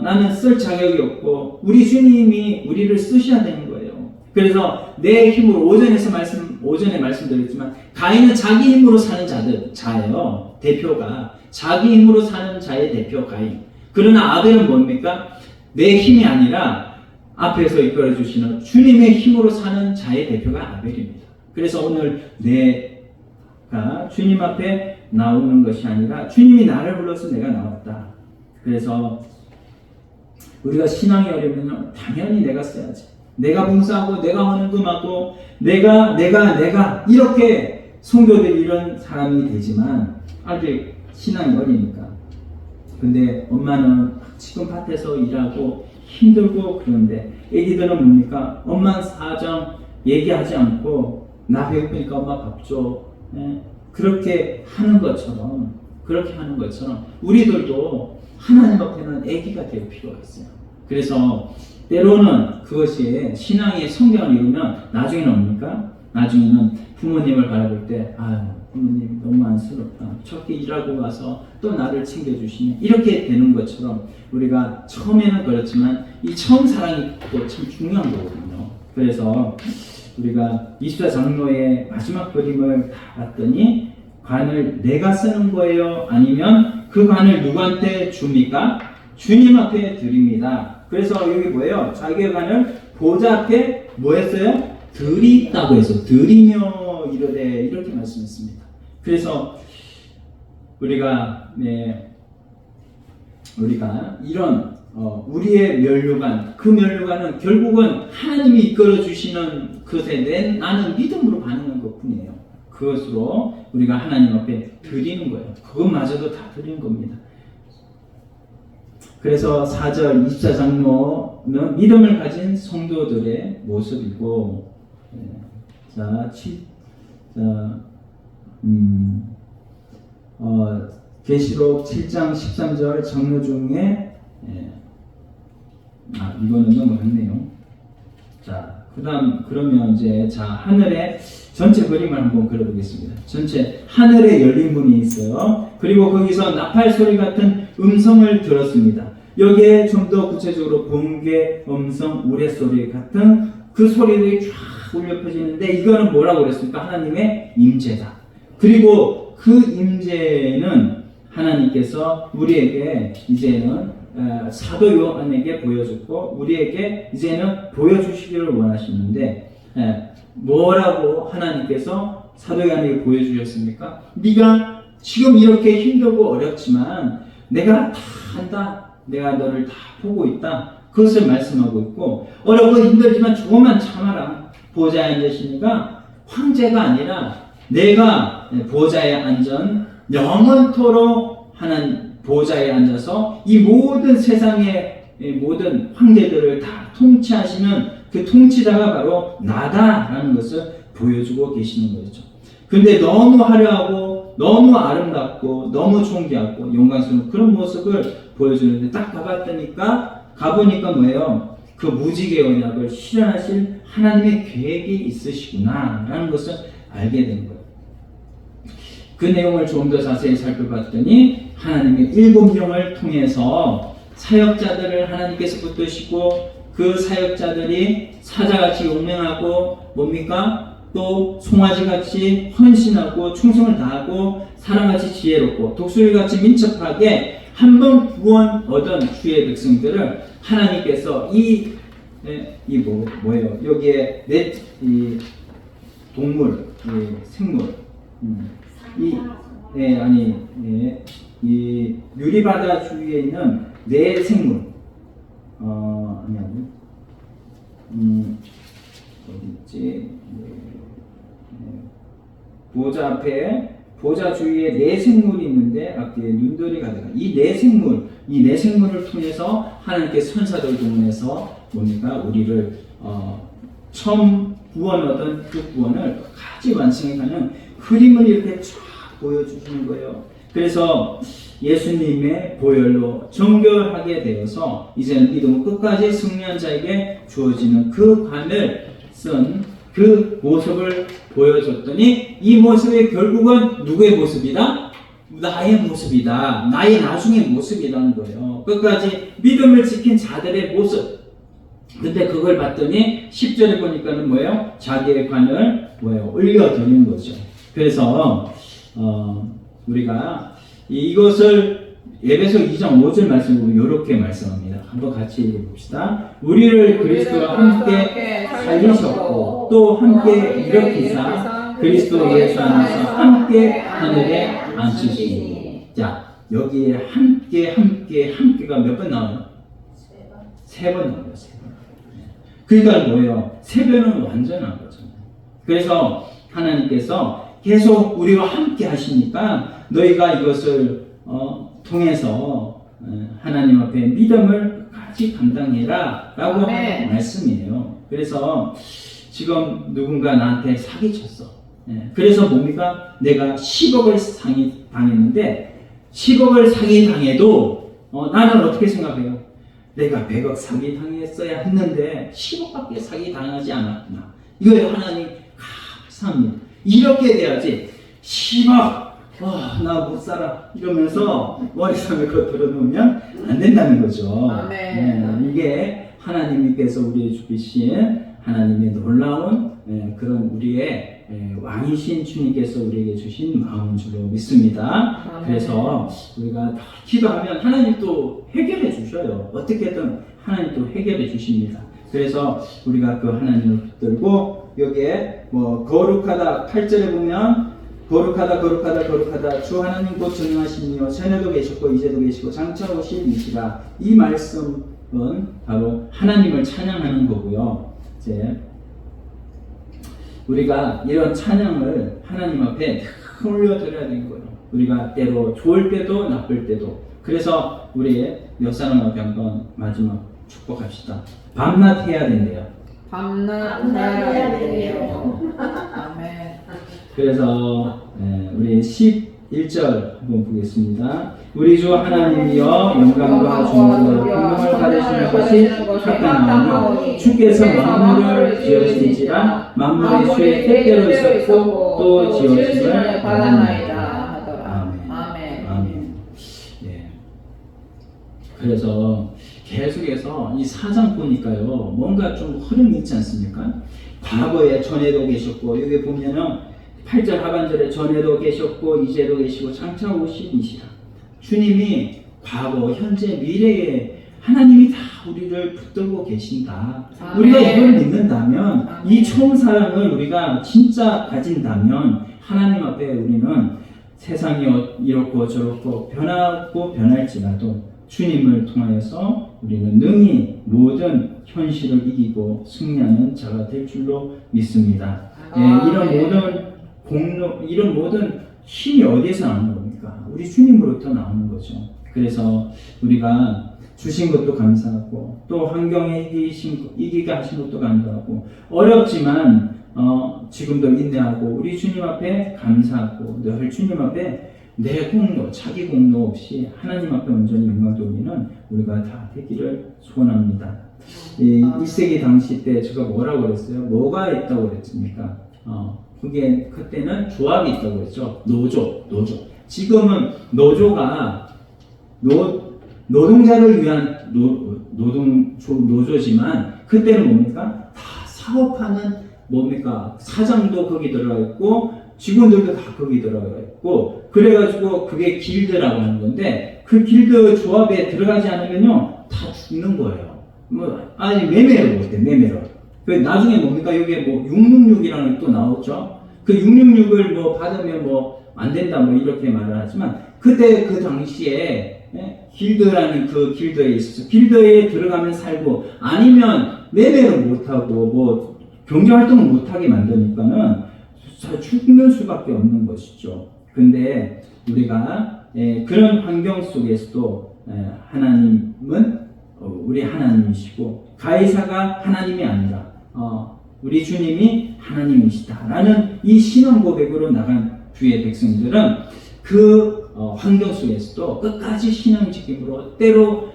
나는 쓸 자격이 없고 우리 주님이 우리를 쓰셔야 되는 거예요. 그래서 내 힘으로 오전에 말씀드렸지만 가인은 자기 힘으로 사는 자예요. 대표가 자기 힘으로 사는 자의 대표 가인. 그러나 아벨은 뭡니까? 내 힘이 아니라 앞에서 이끌어 주시는 주님의 힘으로 사는 자의 대표가 아벨입니다. 그래서 오늘 내가 주님 앞에 나오는 것이 아니라 주님이 나를 불러서 내가 나왔다. 그래서 우리가 신앙이 어려우면 당연히 내가 써야지. 내가 봉사하고 내가 헌금하고 내가 이렇게 성도들이 이런 사람이 되지만 아직 신앙이 어리니까. 근데 엄마는 지금 밭에서 일하고 힘들고 그런데 애기들은 뭡니까? 엄마 사정 얘기하지 않고 나 배고프니까 엄마 밥 줘. 그렇게 하는 것처럼 우리들도 하나님 앞에는 애기가 될 필요가 있어요. 그래서 때로는 그것이 신앙의 성경을 이루면 나중에는 뭡니까? 나중에는 부모님을 바라볼 때 아유 부모님 너무 안쓰럽다. 저렇게 일하고 와서 또 나를 챙겨주시네. 이렇게 되는 것처럼 우리가 처음에는 그렇지만 이 처음 사랑이 또 참 중요한 거거든요. 그래서 우리가 24장로의 마지막 그림을 다 봤더니 관을 내가 쓰는 거예요? 아니면 그 관을 누구한테 줍니까? 주님 앞에 드립니다. 그래서 여기 뭐예요? 자기의 관을 보좌 앞에 뭐 했어요? 드리다고 해서 드리며 이르되 이렇게 말씀했습니다. 그래서 우리가 이런 우리의 면류관, 그 면류관은 결국은 하나님이 이끌어 주시는 것에 나는 믿음으로 반응한 것뿐이에요. 그것으로 우리가 하나님 앞에 드리는 거예요. 그것마저도 다 드리는 겁니다. 그래서 4절 24장로는 믿음을 가진 성도들의 모습이고, 계시록 7장 13절 장로 중에 이거는 넘어갔네요. 그러면 이제 하늘의 전체 그림을 한번 그려보겠습니다. 전체 하늘에 열린 문이 있어요. 그리고 거기서 나팔 소리 같은 음성을 들었습니다. 여기에 좀 더 구체적으로 번개, 음성, 우레소리 같은 그 소리들이 쫙 울려 퍼지는데 이거는 뭐라고 그랬습니까? 하나님의 임재다. 그리고 그 임재는 하나님께서 우리에게 이제는 사도 요한에게 보여줬고 우리에게 이제는 보여주시기를 원하시는데 뭐라고 하나님께서 사도 요한에게 보여주셨습니까? 네가 지금 이렇게 힘들고 어렵지만 내가 다 한다. 내가 너를 다 보고 있다. 그것을 말씀하고 있고 어렵고 힘들지만 조금만 참아라. 보좌에 앉으시니까 황제가 아니라 내가 보좌에 앉은 영원토록 하나님 보좌에 앉아서 이 모든 세상의 모든 황제들을 다 통치하시는 그 통치자가 바로 나다라는 것을 보여주고 계시는 거죠. 근데 너무 화려하고 너무 아름답고 너무 존귀하고 영광스러운 그런 모습을 보여주는데 딱 가보니까 뭐예요? 그 무지개 언약을 실현하실 하나님의 계획이 있으시구나 라는 것을 알게 된 거예요. 그 내용을 좀 더 자세히 살펴봤더니 하나님의 7명을 통해서 사역자들을 하나님께서 붙드시고 그 사역자들이 사자같이 용맹하고 뭡니까? 또 송아지같이 헌신하고 충성을 다하고 사람같이 지혜롭고 독수리같이 민첩하게 한 번 구원 얻은 주의 백성들을 하나님께서 뭐예요? 여기에 이 동물, 이 생물, 이 유리바다 주위에 있는 네 생물, 어디 있지? 보좌 주위에 네 생물이 있는데 앞뒤에 눈들이 가득하. 이 네 생물을 통해서 하나님께서 천사들 동원해서 뭡니까? 우리를 처음 구원 얻은 그 구원을 끝까지 완성해가는 그림을 이렇게 쫙 보여주시는 거예요. 그래서 예수님의 보혈로 정결하게 되어서 이제는 믿음은 끝까지 승리한 자에게 주어지는 그 관을 쓴 그 모습을 보여줬더니 이 모습이 결국은 누구의 모습이다? 나의 모습이다. 나의 나중의 모습이라는 거예요. 끝까지 믿음을 지킨 자들의 모습. 근데 그걸 봤더니 10절에 보니까는 뭐예요? 자기의 관을 뭐예요? 올려드리는 거죠. 그래서 우리가 이것을 에베소 2장 5절 말씀을 보면 이렇게 말씀합니다. 한번 같이 읽어봅시다. 우리를 그리스도와 함께 살리셨고 또 함께 일으키사 그리스도 예수 안에서 함께 하늘에 앉히시니. 자, 여기에 함께가 몇 번 나와요? 세 번 나와요. 세 번. 그러니까 뭐예요? 세 번은 완전한 거죠. 그래서 하나님께서 계속 우리와 함께 하시니까 너희가 이것을 통해서 하나님 앞에 믿음을 끝까지 감당해라 라고 하는 말씀이에요. 그래서 지금 누군가 나한테 사기쳤어. 그래서 뭡니까? 내가 10억을 사기 당했는데 10억을 사기 당해도 나는 어떻게 생각해요? 내가 100억 사기 당했어야 했는데 10억밖에 사기 당하지 않았구나. 이거에 하나님 감사합니다. 이렇게 돼야지 10억 나 못 살아 이러면서 머리속에 그거 들어놓으면 안 된다는 거죠. 이게 하나님께서 우리의 주신 하나님의 놀라운 그런 우리의 왕이신 주님께서 우리에게 주신 마음인 줄로 믿습니다. 그래서 우리가 다 기도하면 하나님 또 해결해 주셔요. 어떻게든 하나님 또 해결해 주십니다. 그래서 우리가 그 하나님을 붙들고 여기에 뭐 거룩하다 8절에 보면 거룩하다 주 하나님 곧 전능하시니요 전에도 계셨고 이제도 계시고 장차 오실 이시라. 이 말씀은 바로 하나님을 찬양하는 거고요. 이제 우리가 이런 찬양을 하나님 앞에 올려드려야 되는 거예요. 우리가 때로 좋을 때도 나쁠 때도. 그래서 우리 몇 사람 앞에 한번 마지막 축복합시다. 밤낮 해야 된대요. 밤낮 해야 돼요. 아멘. 그래서 우리 11절 한번 보겠습니다. 우리 주 하나님이여 영광과 존귀와 공명을 받으시는 것이 합당하오니 주께서 만물을 지으신지라 만물의 주의 뜻대로 있었고 또 지으심을 받았나이다 하더라. 아멘. 예. 그래서 계속해서 이 4장 보니까요 뭔가 좀 흐름이 있지 않습니까? 과거에 전에도 계셨고 여기 보면은 8절 하반절에 전에도 계셨고 이제도 계시고 장차 오시니시라. 주님이 과거, 현재, 미래에 하나님이 다 우리를 붙들고 계신다. 우리가 이걸 믿는다면 이 처음 사랑을 우리가 진짜 가진다면 하나님 앞에 우리는 세상이 이렇고 저렇고 변하고 변할지라도 주님을 통하여서 우리는 능히 모든 현실을 이기고 승리하는 자가 될 줄로 믿습니다. 이런 모든 힘이 어디에서 나오는 겁니까? 우리 주님으로부터 나오는 거죠. 그래서 우리가 주신 것도 감사하고 또 환경에 이기게 하신 것도 감사하고 어렵지만 지금도 인내하고 우리 주님 앞에 감사하고 늘 주님 앞에 내 공로, 자기 공로 없이 하나님 앞에 온전히 영광 돌리는 우리가 다 되기를 소원합니다. 1세기 당시 때 제가 뭐라고 그랬어요? 뭐가 있다고 그랬습니까? 그때는 조합이 있다고 그랬죠. 노조. 지금은 노조가 노동자를 위한 노조지만 그때는 뭡니까? 다 사업하는 뭡니까? 사장도 거기 들어가 있고 직원들도 다 거기 들어가 있고 그래가지고 그게 길드라고 하는 건데 그 길드 조합에 들어가지 않으면요 다 죽는 거예요. 매매를 못해. 나중에 뭡니까? 여기에 666이라는 게 또 나왔죠. 그 666을 받으면 안 된다 이렇게 말을 하지만 그때 그 당시에 길드라는 그 길드에 있어서 길드에 들어가면 살고 아니면 매매를 못하고 경제활동을 못하게 만드니까는 죽는 수밖에 없는 것이죠. 근데 우리가 그런 환경 속에서도 하나님은 우리 하나님이시고 가이사가 하나님이 아니라 우리 주님이 하나님이시다라는 이 신앙 고백으로 나간 주의 백성들은 그 환경 속에서도 끝까지 신앙 지킴으로 때로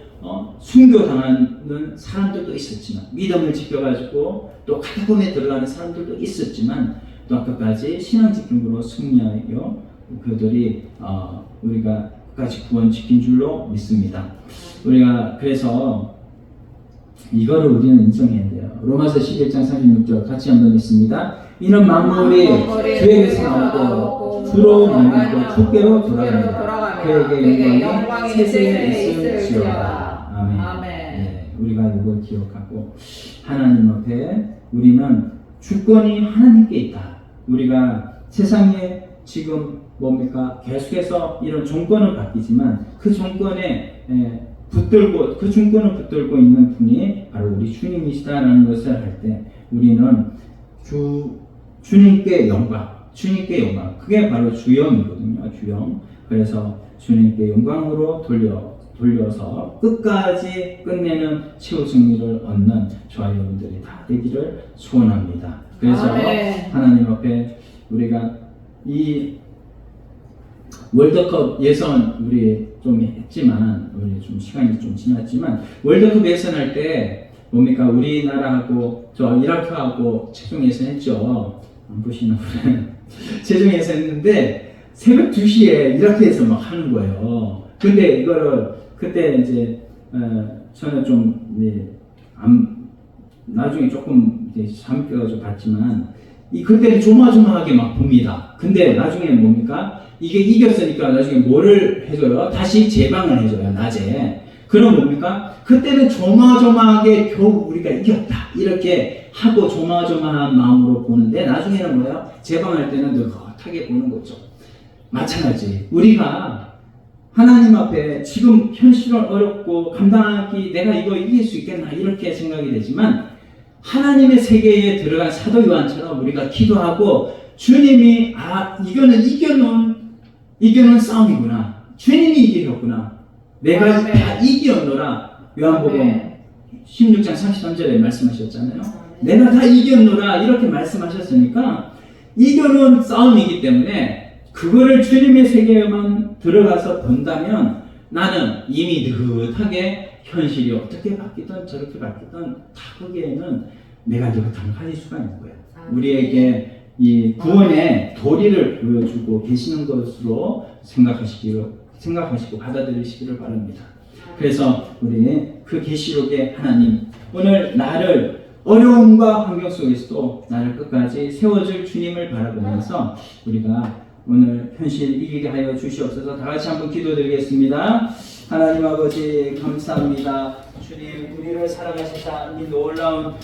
순교당하는 사람들도 있었지만 믿음을 지켜가지고 또 카타콤에 들어가는 사람들도 있었지만 또 끝까지 신앙 지킴으로 승리하여 그들이 우리가 끝까지 구원 지킨 줄로 믿습니다. 우리가 그래서 이거를 우리는 인정해야 돼요. 로마서 11장 36절 같이 한번 읽습니다. 이는 만물이 주에게서 나오고 주로 나오고 주께로 돌아갑니다. 그에게 영광이 세세에 있을지어다. 아멘. 네, 우리가 이걸 기억하고 하나님 앞에 우리는 주권이 하나님께 있다. 우리가 세상에 지금 뭡니까? 계속해서 이런 정권은 바뀌지만 그 정권에 붙들고 그 중권을 붙들고 있는 분이 바로 우리 주님이시다라는 것을 할 때 우리는 주님께 영광, 주님께 영광. 그게 바로 주영이거든요. 주영. 그래서 주님께 영광으로 돌려서 끝까지 끝내는 최후 승리를 얻는 저와 여러분들이 다 되기를 소원합니다. 그래서 하나님 앞에 우리가 이 월드컵 예선 우리 좀 했지만 우리 좀 시간이 좀 지났지만 월드컵 예선할 때 뭡니까 우리나라하고 저 이라크하고 최종 예선했죠. 안 보시는 분은 최종 예선했는데 새벽 2시에 이라크에서 막 하는 거예요. 근데 이거를 그때 이제 저는 좀 나중에 조금 잠 깨가지고 봤지만 그때는 조마조마하게 막 봅니다. 근데 나중에 뭡니까? 이게 이겼으니까 나중에 뭐를 해줘요? 다시 재방을 해줘요, 낮에. 그럼 뭡니까? 그때는 조마조마하게 겨우 우리가 이겼다. 이렇게 하고 조마조마한 마음으로 보는데 나중에는 뭐예요? 재방할 때는 느긋하게 보는 거죠. 마찬가지. 우리가 하나님 앞에 지금 현실은 어렵고 감당하기 내가 이거 이길 수 있겠나 이렇게 생각이 되지만 하나님의 세계에 들어간 사도 요한처럼 우리가 기도하고 주님이 이거는 이겨놓은 싸움이구나. 주님이 이기셨구나. 내가 다 이겼노라. 요한복음 16장 33절에 말씀하셨잖아요. 내가 다 이겼노라 이렇게 말씀하셨으니까 이겨놓은 싸움이기 때문에 그거를 주님의 세계에만 들어가서 본다면 나는 이미 느긋하게 현실이 어떻게 바뀌든 저렇게 바뀌든 다 거기에는 내가 느긋함을 가질 수가 있는 거예요. 우리에게 이 구원의 도리를 보여주고 계시는 것으로 생각하시고 받아들이시기를 바랍니다. 그래서 우리 그 계시록의 하나님 오늘 나를 어려움과 환경 속에서도 나를 끝까지 세워줄 주님을 바라보면서 우리가 오늘 현실 이기게 하여 주시옵소서. 다 같이 한번 기도드리겠습니다. 하나님 아버지 감사합니다. 주님 우리를 사랑하시사 이 놀라운